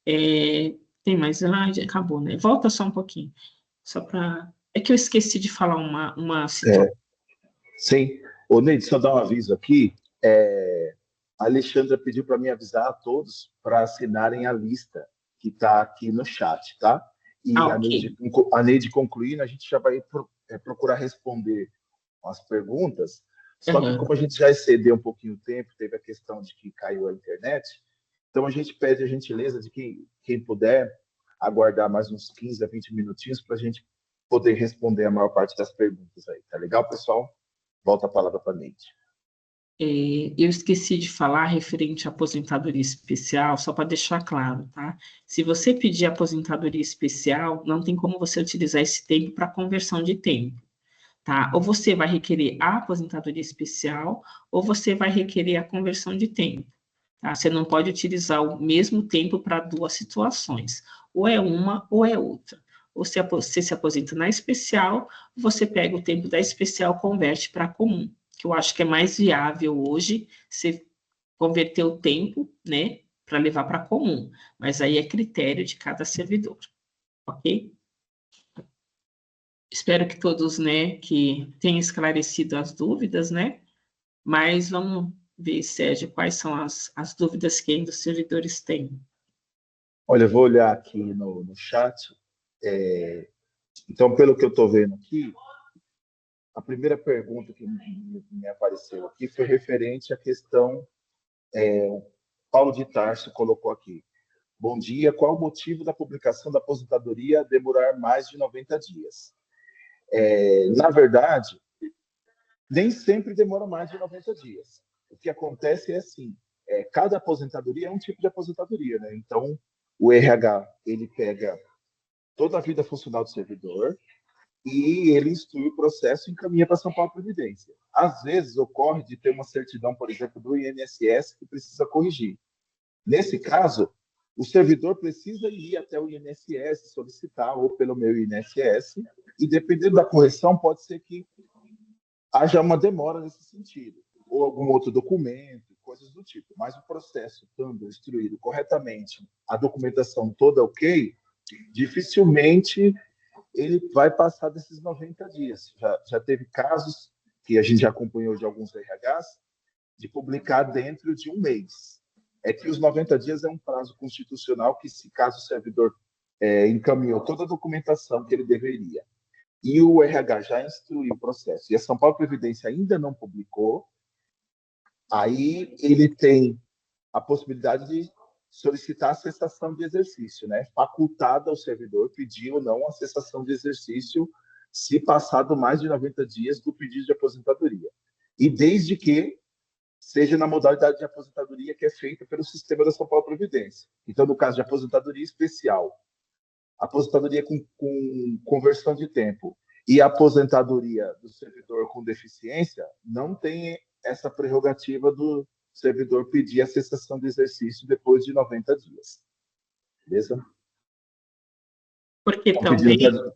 Tem mais? Já acabou, né? Volta só um pouquinho. Só para... É que eu esqueci de falar uma situação. Sim. Ô, Neide, só dar um aviso aqui. A Alexandra pediu para me avisar a todos para assinarem a lista que está aqui no chat, tá? E Ok. a Neide concluindo, a gente já vai procurar responder as perguntas. Só que como a gente já excedeu um pouquinho o tempo, teve a questão de que caiu a internet, então a gente pede a gentileza de que quem puder aguardar mais uns 15 a 20 minutinhos para a gente poder responder a maior parte das perguntas aí. Tá legal, pessoal? Volta a palavra para a Neide. Eu esqueci de falar referente à aposentadoria especial, só para deixar claro, tá? Se você pedir aposentadoria especial, não tem como você utilizar esse tempo para conversão de tempo, tá? Ou você vai requerer a aposentadoria especial, ou você vai requerer a conversão de tempo, tá? Você não pode utilizar o mesmo tempo para duas situações, ou é uma ou é outra. Ou você se aposenta na especial, você pega o tempo da especial, converte para comum, que eu acho que é mais viável hoje você converter o tempo, né, para levar para comum, mas aí é critério de cada servidor, ok? Espero que todos, né, que tenham esclarecido as dúvidas, né, mas vamos ver, Sérgio, quais são as dúvidas que ainda os servidores têm. Olha, eu vou olhar aqui no chat. Então, pelo que eu estou vendo aqui, a primeira pergunta que me apareceu aqui foi referente à questão, Paulo de Tarso colocou aqui. Bom dia, qual o motivo da publicação da aposentadoria demorar mais de 90 dias? Na verdade, nem sempre demora mais de 90 dias. O que acontece é assim, cada aposentadoria é um tipo de aposentadoria, né? Então, o RH, ele pega toda a vida funcional do servidor e ele instrui o processo e encaminha para São Paulo Previdência. Às vezes, ocorre de ter uma certidão, por exemplo, do INSS que precisa corrigir. Nesse caso, o servidor precisa ir até o INSS, solicitar, ou pelo meu INSS, e dependendo da correção, pode ser que haja uma demora nesse sentido, ou algum outro documento, coisas do tipo. Mas o processo estando instruído corretamente, a documentação toda ok, dificilmente ele vai passar desses 90 dias. Já teve casos que a gente já acompanhou de alguns RHs, de publicar dentro de um mês. É que os 90 dias é um prazo constitucional que, se caso o servidor encaminhou toda a documentação que ele deveria, e o RH já instruiu o processo, e a São Paulo Previdência ainda não publicou, aí ele tem a possibilidade de solicitar a cessação de exercício, né? Facultada ao servidor pedir ou não a cessação de exercício se passado mais de 90 dias do pedido de aposentadoria. E desde que seja na modalidade de aposentadoria que é feita pelo sistema da São Paulo Previdência. Então, no caso de aposentadoria especial, aposentadoria com conversão de tempo e aposentadoria do servidor com deficiência, não tem essa prerrogativa do servidor pedir a cessação de exercício depois de 90 dias. Beleza? Porque Estão também, pedindo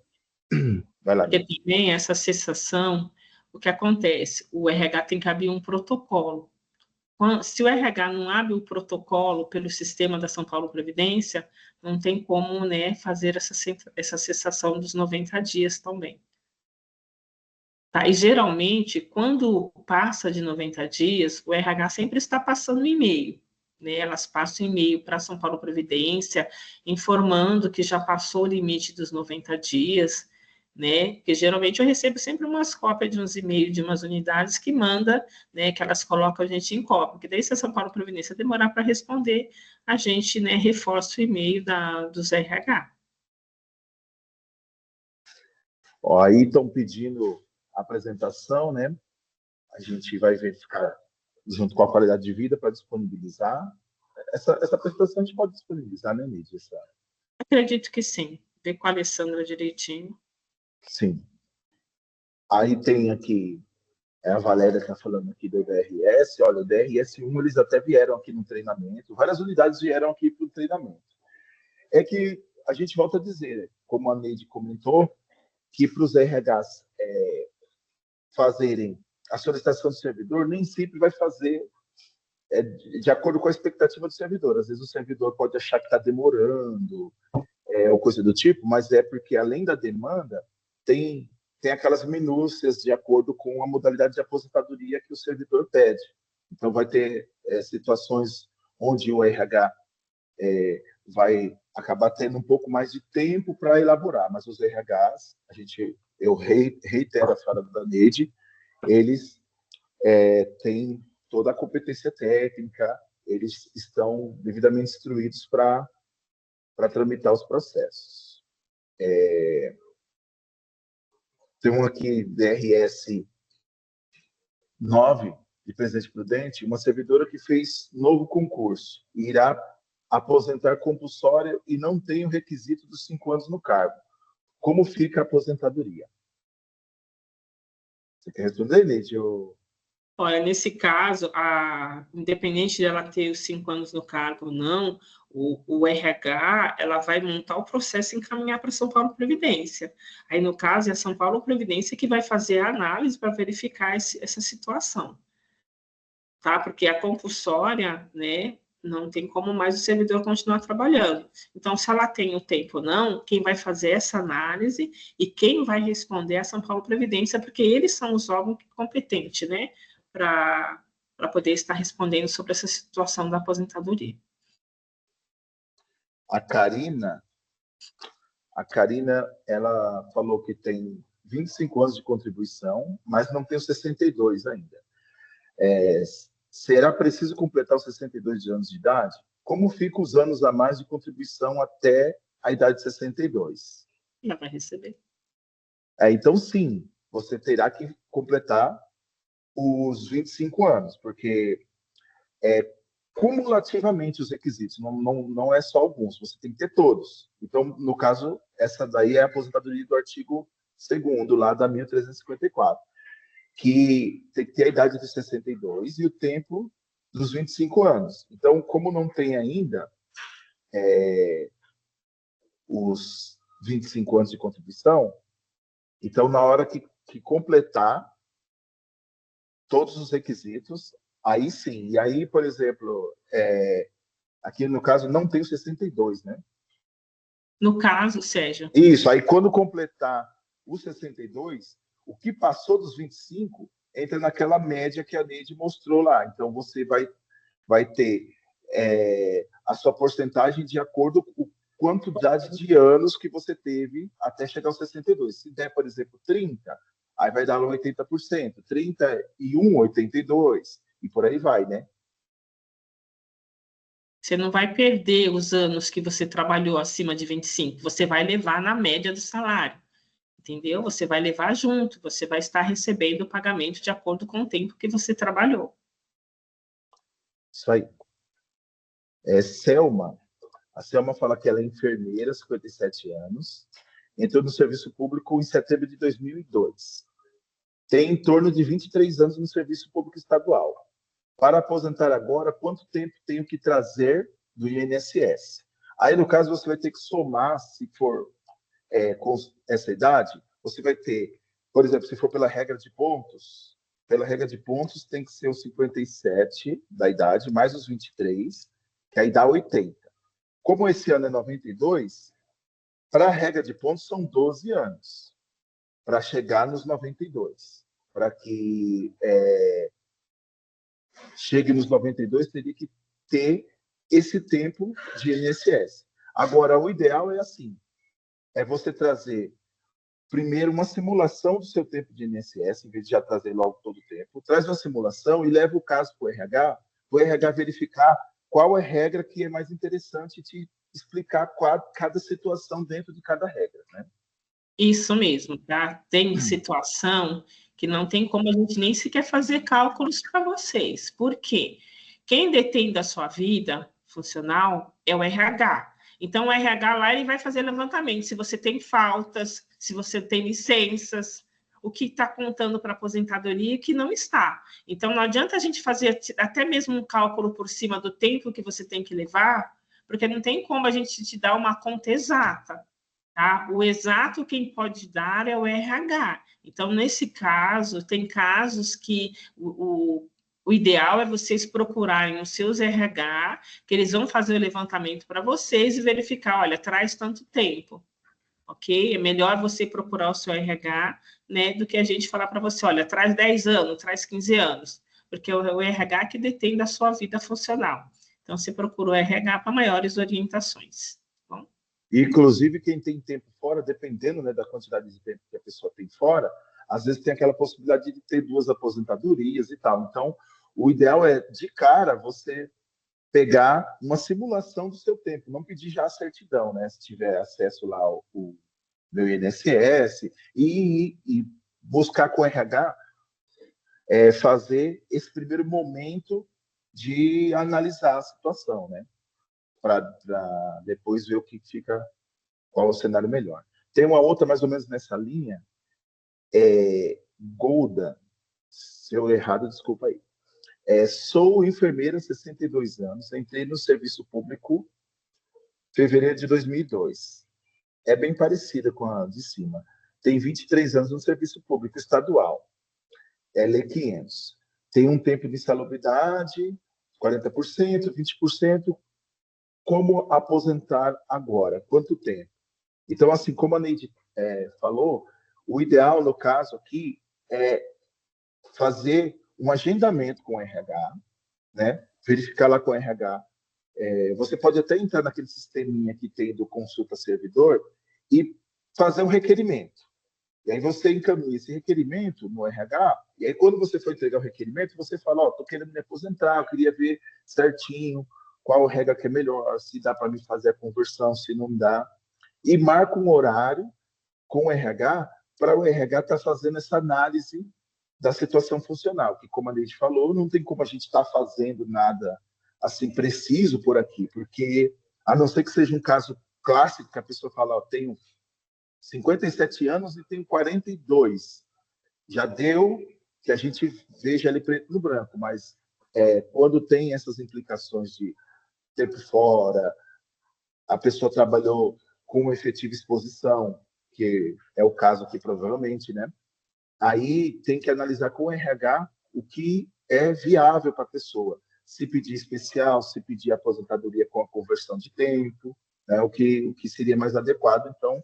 Vai lá, porque Neide. também essa cessação, o que acontece? O RH tem que abrir um protocolo. Se o RH não abre o protocolo pelo sistema da São Paulo Previdência, não tem como, né, fazer essa cessação dos 90 dias também. Tá? E, geralmente, quando passa de 90 dias, o RH sempre está passando e-mail. Né? Elas passam e-mail para a São Paulo Previdência, informando que já passou o limite dos 90 dias, né? Porque geralmente eu recebo sempre umas cópias de uns e-mails de umas unidades que manda, né, que elas colocam a gente em cópia, porque daí se a São Paulo Previdência demorar para responder, a gente, né, reforça o e-mail dos RH. Ó, aí estão pedindo apresentação, né? A gente vai verificar junto com a qualidade de vida para disponibilizar. Essa apresentação a gente pode disponibilizar, né, Neide? Acredito que sim. Ver com a Alessandra direitinho. Sim. Aí tem aqui, a Valéria está falando aqui do DRS. Olha, o DRS1 eles até vieram aqui no treinamento, várias unidades vieram aqui para o treinamento. É que a gente volta a dizer, como a Neide comentou, que para os RHs fazerem a solicitação do servidor, nem sempre vai fazer de acordo com a expectativa do servidor. Às vezes o servidor pode achar que está demorando, ou coisa do tipo, mas é porque, além da demanda, tem aquelas minúcias de acordo com a modalidade de aposentadoria que o servidor pede. Então, vai ter situações onde o RH vai acabar tendo um pouco mais de tempo para elaborar, mas os RHs, eu reitero a fala da Neide, eles têm toda a competência técnica, eles estão devidamente instruídos para tramitar os processos. Tem um aqui, DRS 9, de Presidente Prudente, uma servidora que fez novo concurso e irá aposentar compulsória e não tem o requisito dos 5 anos no cargo. Como fica a aposentadoria? Você quer responder, Neide? Olha, nesse caso, independente dela ter os 5 anos no cargo ou não, o RH ela vai montar o processo e encaminhar para a São Paulo Previdência. Aí, no caso, é a São Paulo Previdência que vai fazer a análise para verificar essa situação. Tá? Porque a compulsória, né, não tem como mais o servidor continuar trabalhando. Então, se ela tem o tempo ou não, quem vai fazer essa análise e quem vai responder é a São Paulo Previdência, porque eles são os órgãos competentes, né, para poder estar respondendo sobre essa situação da aposentadoria. A Karina, ela falou que tem 25 anos de contribuição, mas não tem os 62 ainda. Será preciso completar os 62 anos de idade? Como ficam os anos a mais de contribuição até a idade de 62? Ela vai receber. Então, sim, você terá que completar os 25 anos, porque cumulativamente os requisitos, não é só alguns, você tem que ter todos. Então, no caso, essa daí é a aposentadoria do artigo 2º, lá da 1354, que tem que ter a idade de 62 e o tempo dos 25 anos. Então, como não tem ainda os 25 anos de contribuição, então, na hora que completar todos os requisitos, aí sim. E aí, por exemplo, aqui no caso não tem os 62, né? No caso, Sérgio. Isso, aí quando completar os 62, o que passou dos 25 entra naquela média que a Neide mostrou lá. Então, você vai ter a sua porcentagem de acordo com a quantidade de anos que você teve até chegar aos 62. Se der, por exemplo, 30, aí vai dar 80%, 31, 82, e por aí vai, né? Você não vai perder os anos que você trabalhou acima de 25, você vai levar na média do salário, entendeu? Você vai levar junto, você vai estar recebendo o pagamento de acordo com o tempo que você trabalhou. Isso aí. A Selma fala que ela é enfermeira, 57 anos, entrou no serviço público em setembro de 2002. Tem em torno de 23 anos no serviço público estadual. Para aposentar agora, quanto tempo tenho que trazer do INSS? Aí, no caso, você vai ter que somar, se for com essa idade, você vai ter, por exemplo, se for pela regra de pontos tem que ser os 57 da idade, mais os 23, que aí dá 80. Como esse ano é 92, para a regra de pontos são 12 anos, para chegar nos 92. Para que chegue nos 92, teria que ter esse tempo de INSS. Agora, o ideal é assim, é você trazer primeiro uma simulação do seu tempo de INSS, em vez de já trazer logo todo o tempo. Traz uma simulação e leva o caso para o RH verificar qual é a regra que é mais interessante e te explicar cada situação dentro de cada regra, né? Isso mesmo, tá? Tem situação que não tem como a gente nem sequer fazer cálculos para vocês. Por quê? Quem detém da sua vida funcional é o RH. Então, o RH lá ele vai fazer levantamento. Se você tem faltas, se você tem licenças, o que está contando para aposentadoria e o que não está. Então, não adianta a gente fazer até mesmo um cálculo por cima do tempo que você tem que levar, porque não tem como a gente te dar uma conta exata. Tá? O exato quem pode dar é o RH. Então, nesse caso, tem casos que o ideal é vocês procurarem os seus RH, que eles vão fazer o levantamento para vocês e verificar, olha, traz tanto tempo, ok? É melhor você procurar o seu RH, né, do que a gente falar para você, olha, traz 10 anos, traz 15 anos, porque é o RH que detém da sua vida funcional. Então, você procura o RH para maiores orientações. Bom? Inclusive, quem tem tempo fora, dependendo, né, da quantidade de tempo que a pessoa tem fora, às vezes tem aquela possibilidade de ter 2 aposentadorias e tal. Então, o ideal é, de cara, você pegar uma simulação do seu tempo, não pedir já a certidão, né? Se tiver acesso lá ao meu INSS, e buscar com o RH fazer esse primeiro momento de analisar a situação, né? Para depois ver o que fica, qual é o cenário melhor. Tem uma outra mais ou menos nessa linha, Golda, se eu errado, desculpa aí. Sou enfermeira, 62 anos, entrei no serviço público em fevereiro de 2002. É bem parecida com a de cima. Tem 23 anos no serviço público estadual, Lei 500. Tem um tempo de insalubridade, 40%, 20%. Como aposentar agora? Quanto tempo? Então, assim, como a Neide falou, o ideal, no caso aqui, é fazer um agendamento com o RH, né? Verificar lá com o RH. Você pode até entrar naquele sisteminha que tem do consulta servidor e fazer um requerimento. E aí você encaminha esse requerimento no RH, e aí quando você for entregar o requerimento, você fala, estou querendo me aposentar, eu queria ver certinho qual regra que é melhor, se dá para me fazer a conversão, se não dá. E marca um horário com o RH, para o RH estar fazendo essa análise da situação funcional, que, como a gente falou, não tem como a gente estar fazendo nada assim preciso por aqui, porque, a não ser que seja um caso clássico, que a pessoa fala, tenho 57 anos e tenho 42. Já deu que a gente veja ali preto no branco, mas quando tem essas implicações de tempo fora, a pessoa trabalhou com efetiva exposição, que é o caso aqui provavelmente, né? Aí tem que analisar com o RH o que é viável para a pessoa. Se pedir especial, se pedir aposentadoria com a conversão de tempo, né? o que seria mais adequado. Então,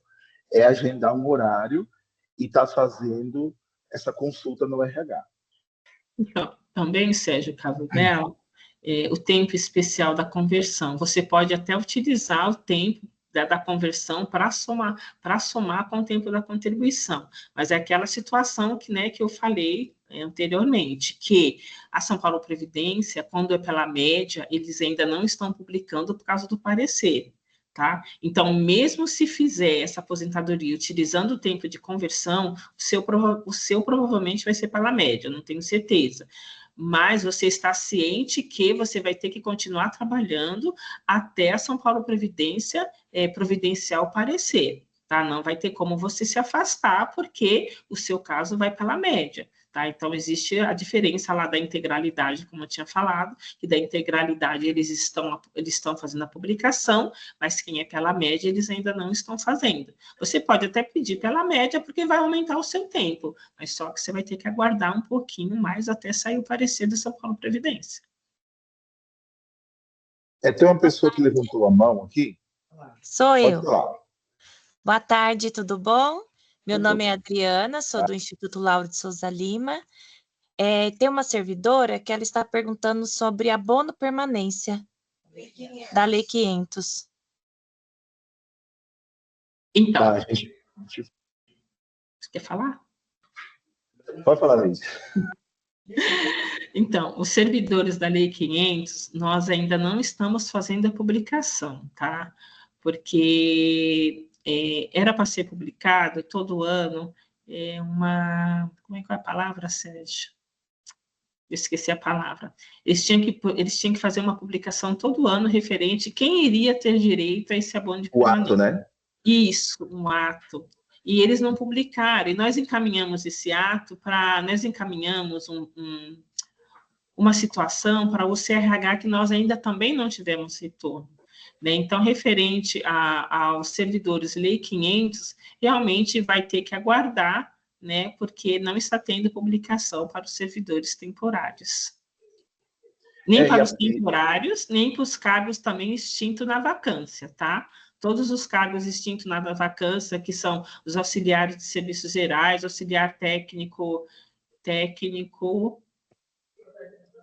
é agendar um horário e estar fazendo essa consulta no RH. Então, também, Sérgio, caso dela, o tempo especial da conversão. Você pode até utilizar o tempo da conversão para somar com o tempo da contribuição. Mas é aquela situação que, né, que eu falei anteriormente, que a São Paulo Previdência, quando é pela média, eles ainda não estão publicando por causa do parecer. Tá? Então, mesmo se fizer essa aposentadoria utilizando o tempo de conversão, o seu provavelmente vai ser pela média, não tenho certeza. Mas você está ciente que você vai ter que continuar trabalhando até a São Paulo Previdência providenciar o parecer. Tá? Não vai ter como você se afastar, porque o seu caso vai pela média. Tá? Então, existe a diferença lá da integralidade, como eu tinha falado, que da integralidade eles estão fazendo a publicação, mas quem é pela média, eles ainda não estão fazendo. Você pode até pedir pela média, porque vai aumentar o seu tempo, mas só que você vai ter que aguardar um pouquinho mais até sair o parecer do São Paulo Previdência. Tem uma pessoa que levantou a mão aqui? Sou eu. Pode falar. Boa tarde, tudo bom? Meu Tudo. nome é Adriana, sou do Instituto Lauro de Souza Lima. Tem uma servidora que ela está perguntando sobre abono permanência da Lei 500. Então, gente... você quer falar? Pode falar, Luiz. Então, os servidores da Lei 500, nós ainda não estamos fazendo a publicação, tá? Porque era para ser publicado todo ano Como é que é a palavra, Sérgio? Eu esqueci a palavra. Eles tinham que fazer uma publicação todo ano referente a quem iria ter direito a esse abono de permanência. O ato, né? Isso, um ato. E eles não publicaram, e nós encaminhamos esse ato nós encaminhamos uma situação para o CRH que nós ainda também não tivemos retorno. Né? Então, referente aos servidores Lei 500, realmente vai ter que aguardar, né? Porque não está tendo publicação para os servidores temporários. Nem para os temporários, nem para os cargos também extintos na vacância, tá? Todos os cargos extintos na vacância, que são os auxiliares de serviços gerais, auxiliar técnico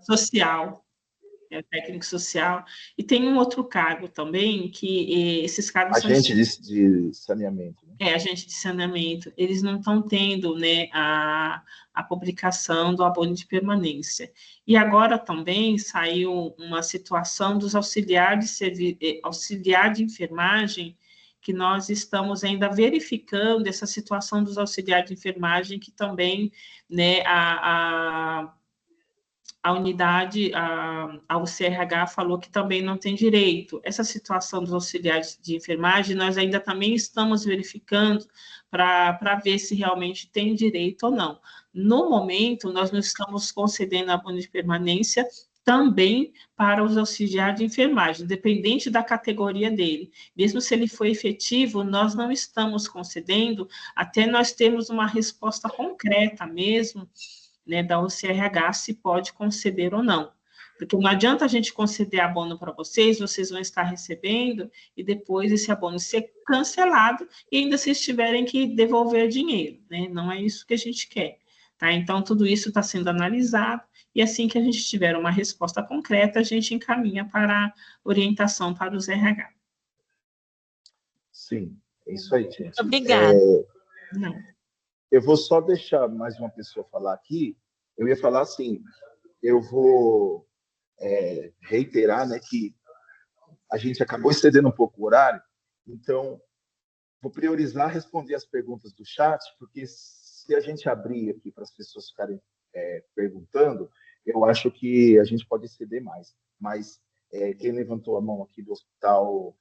social, técnico social, e tem um outro cargo também, que esses cargos agente de saneamento. Né? Agente de saneamento, eles não estão tendo, né, a publicação do abono de permanência. E agora também saiu uma situação dos auxiliar de enfermagem, que nós estamos ainda verificando essa situação dos auxiliares de enfermagem, que também, né, a unidade, o CRH falou que também não tem direito. Essa situação dos auxiliares de enfermagem, nós ainda também estamos verificando para ver se realmente tem direito ou não. No momento, nós não estamos concedendo abono de permanência também para os auxiliares de enfermagem, independente da categoria dele. Mesmo se ele for efetivo, nós não estamos concedendo, até nós termos uma resposta concreta mesmo, né, da UCRH, se pode conceder ou não. Porque não adianta a gente conceder abono para vocês vão estar recebendo, e depois esse abono ser cancelado, e ainda vocês tiverem que devolver dinheiro, né? Não é isso que a gente quer. Tá? Então, tudo isso está sendo analisado, e assim que a gente tiver uma resposta concreta, a gente encaminha para orientação para os RH. Sim, é isso aí, gente. Obrigada. Não. Eu vou só deixar mais uma pessoa falar aqui. Eu ia falar assim, eu vou reiterar, né, que a gente acabou excedendo um pouco o horário, então vou priorizar responder as perguntas do chat, porque se a gente abrir aqui para as pessoas ficarem perguntando, eu acho que a gente pode exceder mais. Mas quem levantou a mão aqui do hospital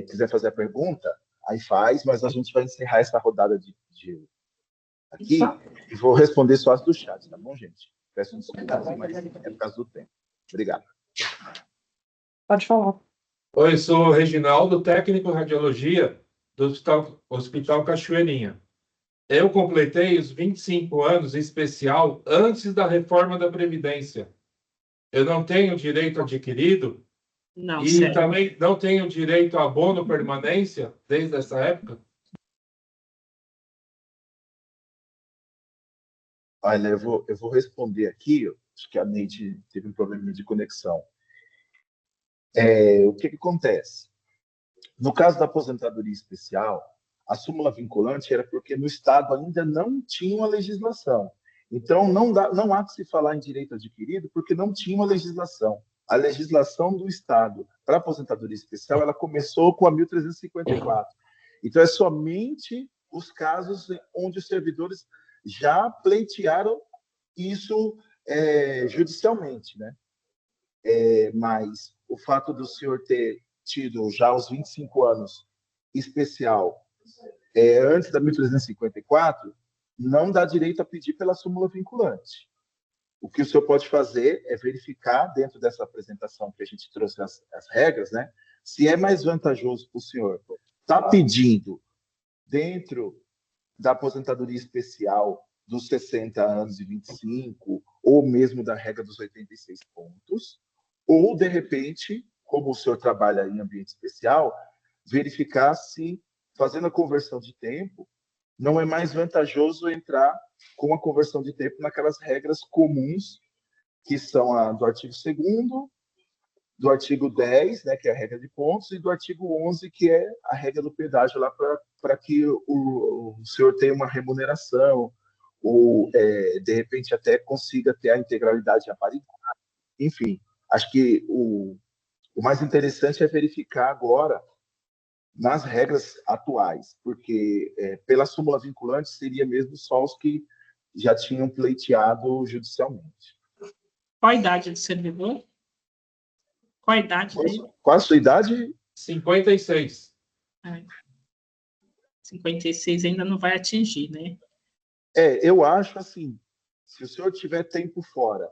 quiser fazer a pergunta, aí faz, mas a gente vai encerrar essa rodada aqui e vou responder só as do chat, tá bom, gente? Peço desculpas, mas é por causa do tempo. Obrigado. Pode falar. Oi, sou o Reginaldo, técnico em radiologia do Hospital Cachoeirinha. Eu completei os 25 anos em especial antes da reforma da Previdência. Eu não tenho direito adquirido Não, e certo. também não tenho direito a abono permanência desde essa época? Olha, eu vou responder aqui, acho que a Neide teve um problema de conexão. O que acontece? No caso da aposentadoria especial, a súmula vinculante era porque no Estado ainda não tinha uma legislação. Então, não há que se falar em direito adquirido porque não tinha uma legislação. A legislação do Estado para a aposentadoria especial, ela começou com a 1354. Então, é somente os casos onde os servidores já pleitearam isso judicialmente, né? Mas o fato do senhor ter tido já os 25 anos especial antes da 1354, não dá direito a pedir pela súmula vinculante. O que o senhor pode fazer é verificar, dentro dessa apresentação que a gente trouxe as regras, né, se é mais vantajoso para o senhor estar pedindo dentro da aposentadoria especial dos 60 anos e 25, ou mesmo da regra dos 86 pontos, ou, de repente, como o senhor trabalha em ambiente especial, verificar se, fazendo a conversão de tempo, não é mais vantajoso entrar com a conversão de tempo naquelas regras comuns, que são a do artigo 2º, do artigo 10, né, que é a regra de pontos, e do artigo 11, que é a regra do pedágio, lá para que o senhor tenha uma remuneração, ou, de repente, até consiga ter a integralidade aparentada. Enfim, acho que o mais interessante é verificar agora nas regras atuais, porque pela súmula vinculante seria mesmo só os que já tinham pleiteado judicialmente. Qual a idade do servidor? Qual a idade dele? Qual a sua idade? 56. 56 ainda não vai atingir, né? Eu acho assim, se o senhor tiver tempo fora,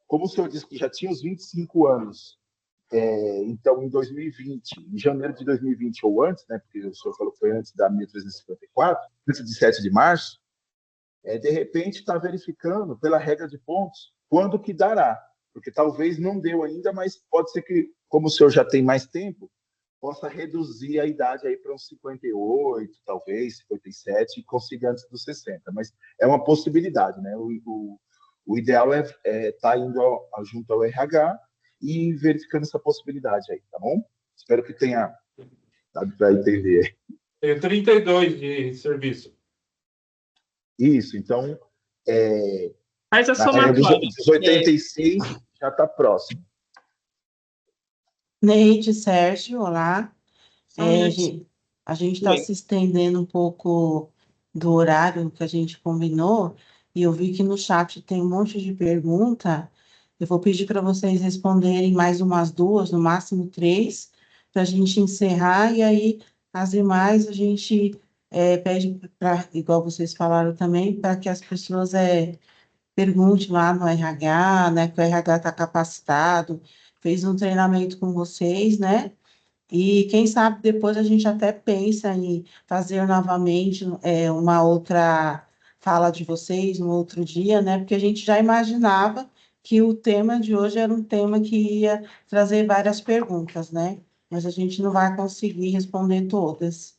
como o senhor disse que já tinha os 25 anos, então em 2020, em janeiro de 2020 ou antes, né, porque o senhor falou que foi antes da 1354, antes de 7 de março, de repente está verificando pela regra de pontos quando que dará, porque talvez não deu ainda, mas pode ser que, como o senhor já tem mais tempo, possa reduzir a idade aí para uns 58, talvez, 57, e consiga antes dos 60. Mas é uma possibilidade, né? O ideal é estar indo junto ao RH e verificando essa possibilidade aí, tá bom? Espero que tenha dado para entender. Tenho 32 de serviço. Isso, então, Faz a na regra somatória. dos 86 já está próximo. Neide, Sérgio, olá. Só um minutinho. A gente está se estendendo um pouco do horário que a gente combinou, e eu vi que no chat tem um monte de pergunta. Eu vou pedir para vocês responderem mais umas 2, no máximo 3, para a gente encerrar, e aí as demais a gente pede, igual vocês falaram também, para que as pessoas perguntem lá no RH, né, que o RH está capacitado, fez um treinamento com vocês, né? E quem sabe depois a gente até pensa em fazer novamente uma outra fala de vocês, no outro dia, né? Porque a gente já imaginava que o tema de hoje era um tema que ia trazer várias perguntas, né? Mas a gente não vai conseguir responder todas.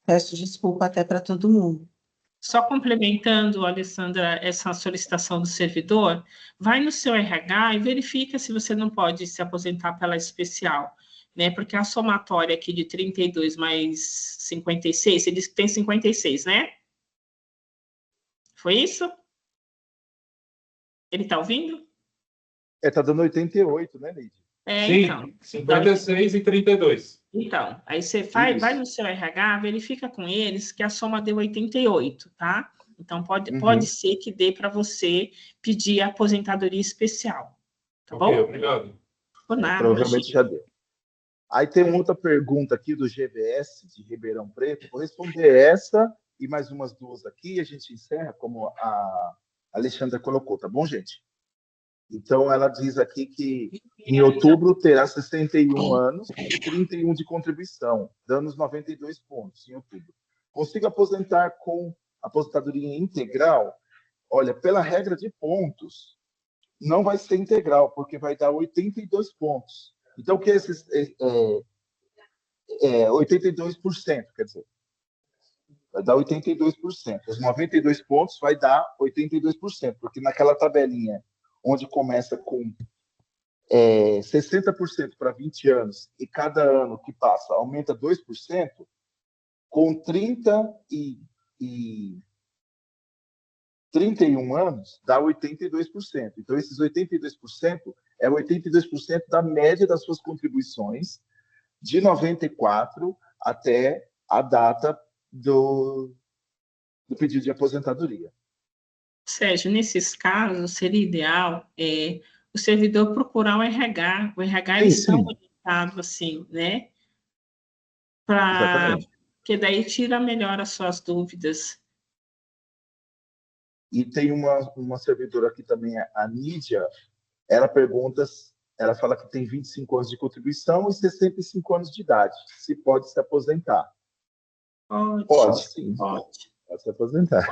Peço desculpa até para todo mundo. Só complementando, Alessandra, essa solicitação do servidor, vai no seu RH e verifica se você não pode se aposentar pela especial, né? Porque a somatória aqui de 32 mais 56, você disse que tem 56, né? Foi isso? Ele está ouvindo? Está dando 88, né, Neide? Sim, Então. 56 e 32. Então, aí você vai no seu RH, verifica com eles que a soma deu 88, tá? Então, pode ser que dê para você pedir a aposentadoria especial, tá bom? Obrigado. Por nada. Provavelmente já deu. Aí tem uma outra pergunta aqui do GBS, de Ribeirão Preto. Vou responder essa e mais umas 2 aqui, e a gente encerra, como a Alexandra colocou, tá bom, gente? Então, ela diz aqui que em outubro terá 61 anos e 31 de contribuição, dando os 92 pontos em outubro. Consigo aposentar com aposentadoria integral? Olha, pela regra de pontos, não vai ser integral, porque vai dar 82 pontos. Então, o que é esses 82%, quer dizer? Vai dar 82%. Os 92 pontos vai dar 82%, porque naquela tabelinha onde começa com 60% para 20 anos e cada ano que passa aumenta 2%, com 31 anos dá 82%. Então, esses 82% é 82% da média das suas contribuições de 94 até a data do pedido de aposentadoria. Sérgio, nesses casos, seria ideal o servidor procurar o RH. O RH, eles estão orientados assim, né? Porque daí tira melhor as suas dúvidas. E tem uma servidora aqui também, a Nídia, ela fala que tem 25 anos de contribuição e 65 anos de idade, se pode se aposentar. Pode, sim. Pode se aposentar.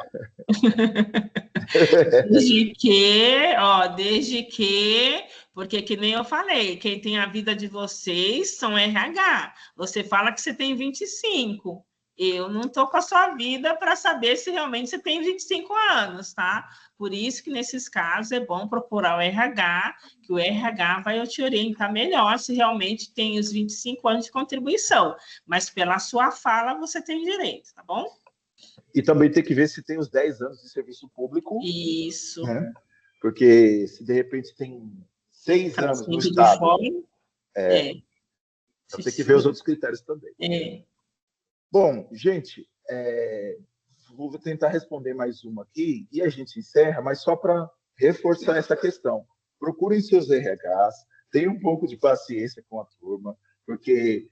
Desde que, porque que nem eu falei, quem tem a vida de vocês são RH. Você fala que você tem 25. Eu não estou com a sua vida para saber se realmente você tem 25 anos, tá? Por isso que, nesses casos, é bom procurar o RH, que o RH vai te orientar melhor se realmente tem os 25 anos de contribuição. Mas, pela sua fala, você tem direito, tá bom? E também tem que ver se tem os 10 anos de serviço público. Isso. Né? Porque se, de repente, tem 6 anos no Estado... Então tem que ver os outros critérios também. Bom, gente, vou tentar responder mais uma aqui e a gente encerra, mas só para reforçar essa questão. Procurem seus RHs, tenham um pouco de paciência com a turma, porque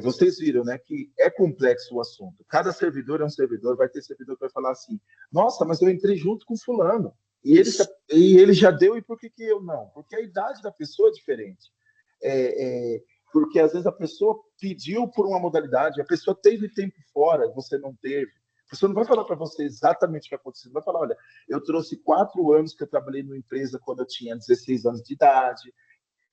vocês viram, né, que é complexo o assunto. Cada servidor é um servidor, vai ter servidor que vai falar assim, nossa, mas eu entrei junto com fulano, e ele já deu, e por que eu não? Porque a idade da pessoa é diferente. Porque às vezes a pessoa pediu por uma modalidade, a pessoa teve tempo fora, você não teve. A pessoa não vai falar para você exatamente o que aconteceu, vai falar, olha, eu trouxe 4 anos que eu trabalhei numa empresa quando eu tinha 16 anos de idade,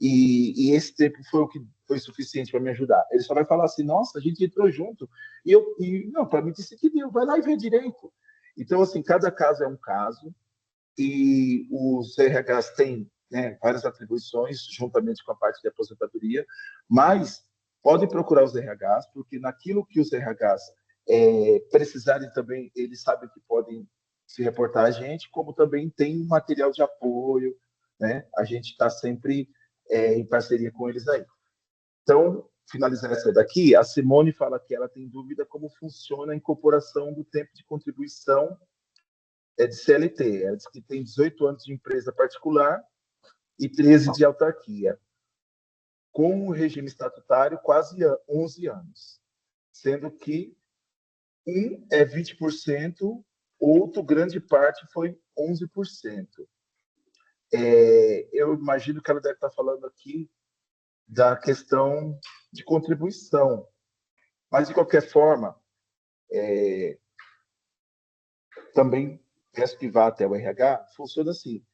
e esse tempo foi o que foi suficiente para me ajudar. Ele só vai falar assim, nossa, a gente entrou junto, e não, para mim disse que deu, vai lá e vê direito. Então, assim, cada caso é um caso, e os RHs têm, né, várias atribuições, juntamente com a parte de aposentadoria, mas podem procurar os RHs, porque naquilo que os RHs precisarem também, eles sabem que podem se reportar a gente, como também tem material de apoio, né? A gente está sempre em parceria com eles aí. Então, finalizar essa daqui, a Simone fala que ela tem dúvida como funciona a incorporação do tempo de contribuição de CLT. Ela diz que tem 18 anos de empresa particular e 13 de autarquia, com o regime estatutário quase 11 anos, sendo que um é 20%, outro grande parte foi 11%. Eu imagino que ela deve estar falando aqui da questão de contribuição, mas de qualquer forma, também peço que vá até o RH, funciona assim.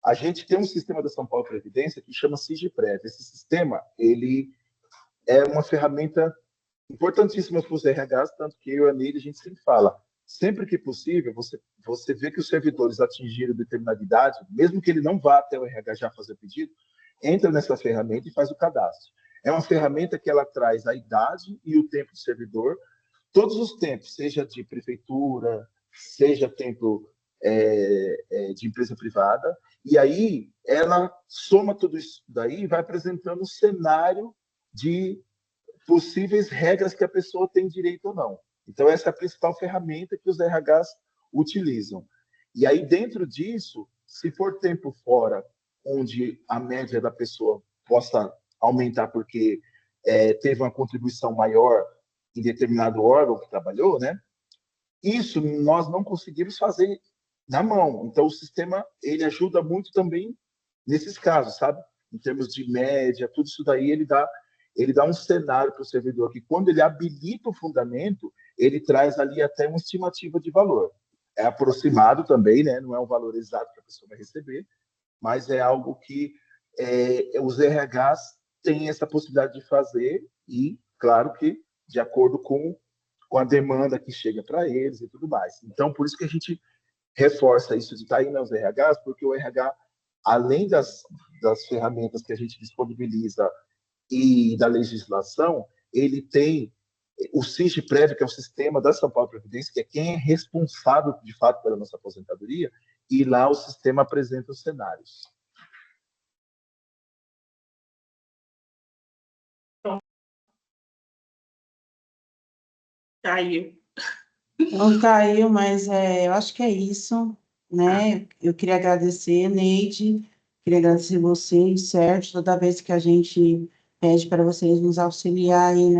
A gente tem um sistema da São Paulo Previdência que chama SIGPREV. Esse sistema, ele é uma ferramenta importantíssima para os RHs, tanto que eu e a Neide, a gente sempre fala, sempre que possível, você vê que os servidores atingiram determinada idade, mesmo que ele não vá até o RH já fazer o pedido, entra nessa ferramenta e faz o cadastro. É uma ferramenta que ela traz a idade e o tempo do servidor, todos os tempos, seja de prefeitura, seja tempo de empresa privada, e aí ela soma tudo isso daí e vai apresentando um cenário de possíveis regras que a pessoa tem direito ou não. Então, essa é a principal ferramenta que os RHs utilizam. E aí, dentro disso, se for tempo fora, onde a média da pessoa possa aumentar porque teve uma contribuição maior em determinado órgão que trabalhou, né? Isso nós não conseguimos fazer na mão. Então, o sistema ele ajuda muito também nesses casos, sabe? Em termos de média, tudo isso daí ele dá um cenário para o servidor que, quando ele habilita o fundamento, ele traz ali até uma estimativa de valor. É aproximado também, né? Não é um valor exato que a pessoa vai receber, mas é algo que os RHs têm essa possibilidade de fazer e, claro que, de acordo com a demanda que chega para eles e tudo mais. Então, por isso que a gente reforça isso de estar aí nos RHs, porque o RH, além das ferramentas que a gente disponibiliza e da legislação, ele tem o SIGPREV, que é o sistema da São Paulo Previdência, que é quem é responsável, de fato, pela nossa aposentadoria, e lá o sistema apresenta os cenários. Caiu. Não caiu, mas eu acho que é isso, né? Eu queria agradecer, Neide, queria agradecer você, Sérgio, toda vez que a gente pede para vocês nos auxiliar aí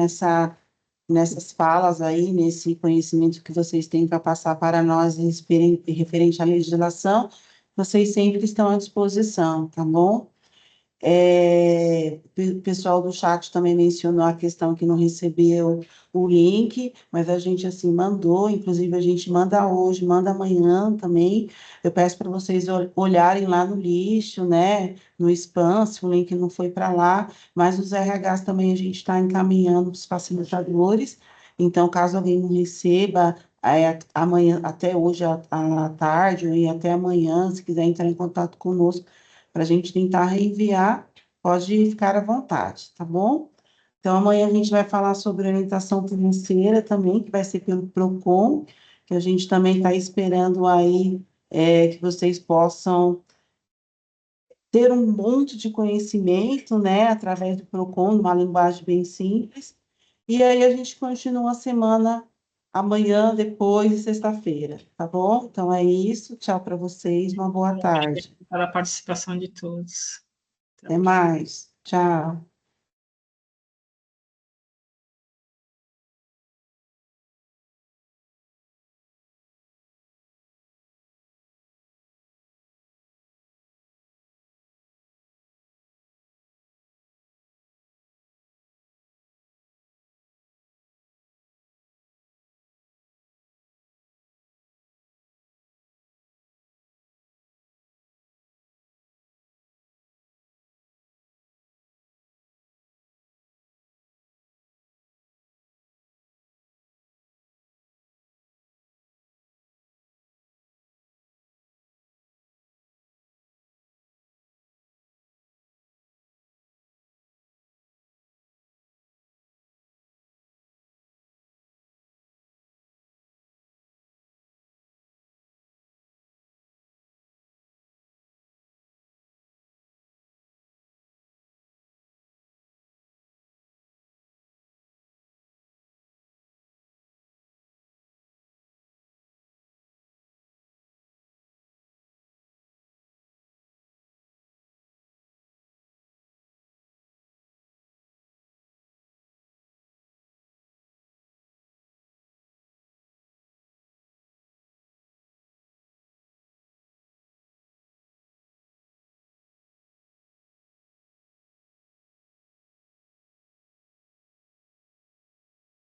nessas falas aí, nesse conhecimento que vocês têm para passar para nós referente à legislação, vocês sempre estão à disposição, tá bom? O pessoal do chat também mencionou a questão que não recebeu o link, mas a gente, assim, mandou, inclusive a gente manda hoje, manda amanhã também. Eu peço para vocês olharem lá no lixo, né, no spam, se o link não foi para lá, mas os RHs também a gente está encaminhando para os facilitadores, então, caso alguém não receba, amanhã, até hoje à tarde, ou até amanhã, se quiser entrar em contato conosco, para a gente tentar reenviar, pode ficar à vontade, tá bom? Então, amanhã a gente vai falar sobre orientação financeira também, que vai ser pelo PROCON, que a gente também está esperando aí que vocês possam ter um monte de conhecimento, né, através do PROCON, uma linguagem bem simples. E aí a gente continua a semana amanhã, depois de sexta-feira, tá bom? Então é isso, tchau para vocês, uma boa tarde. Pela participação de todos. Até mais, tchau.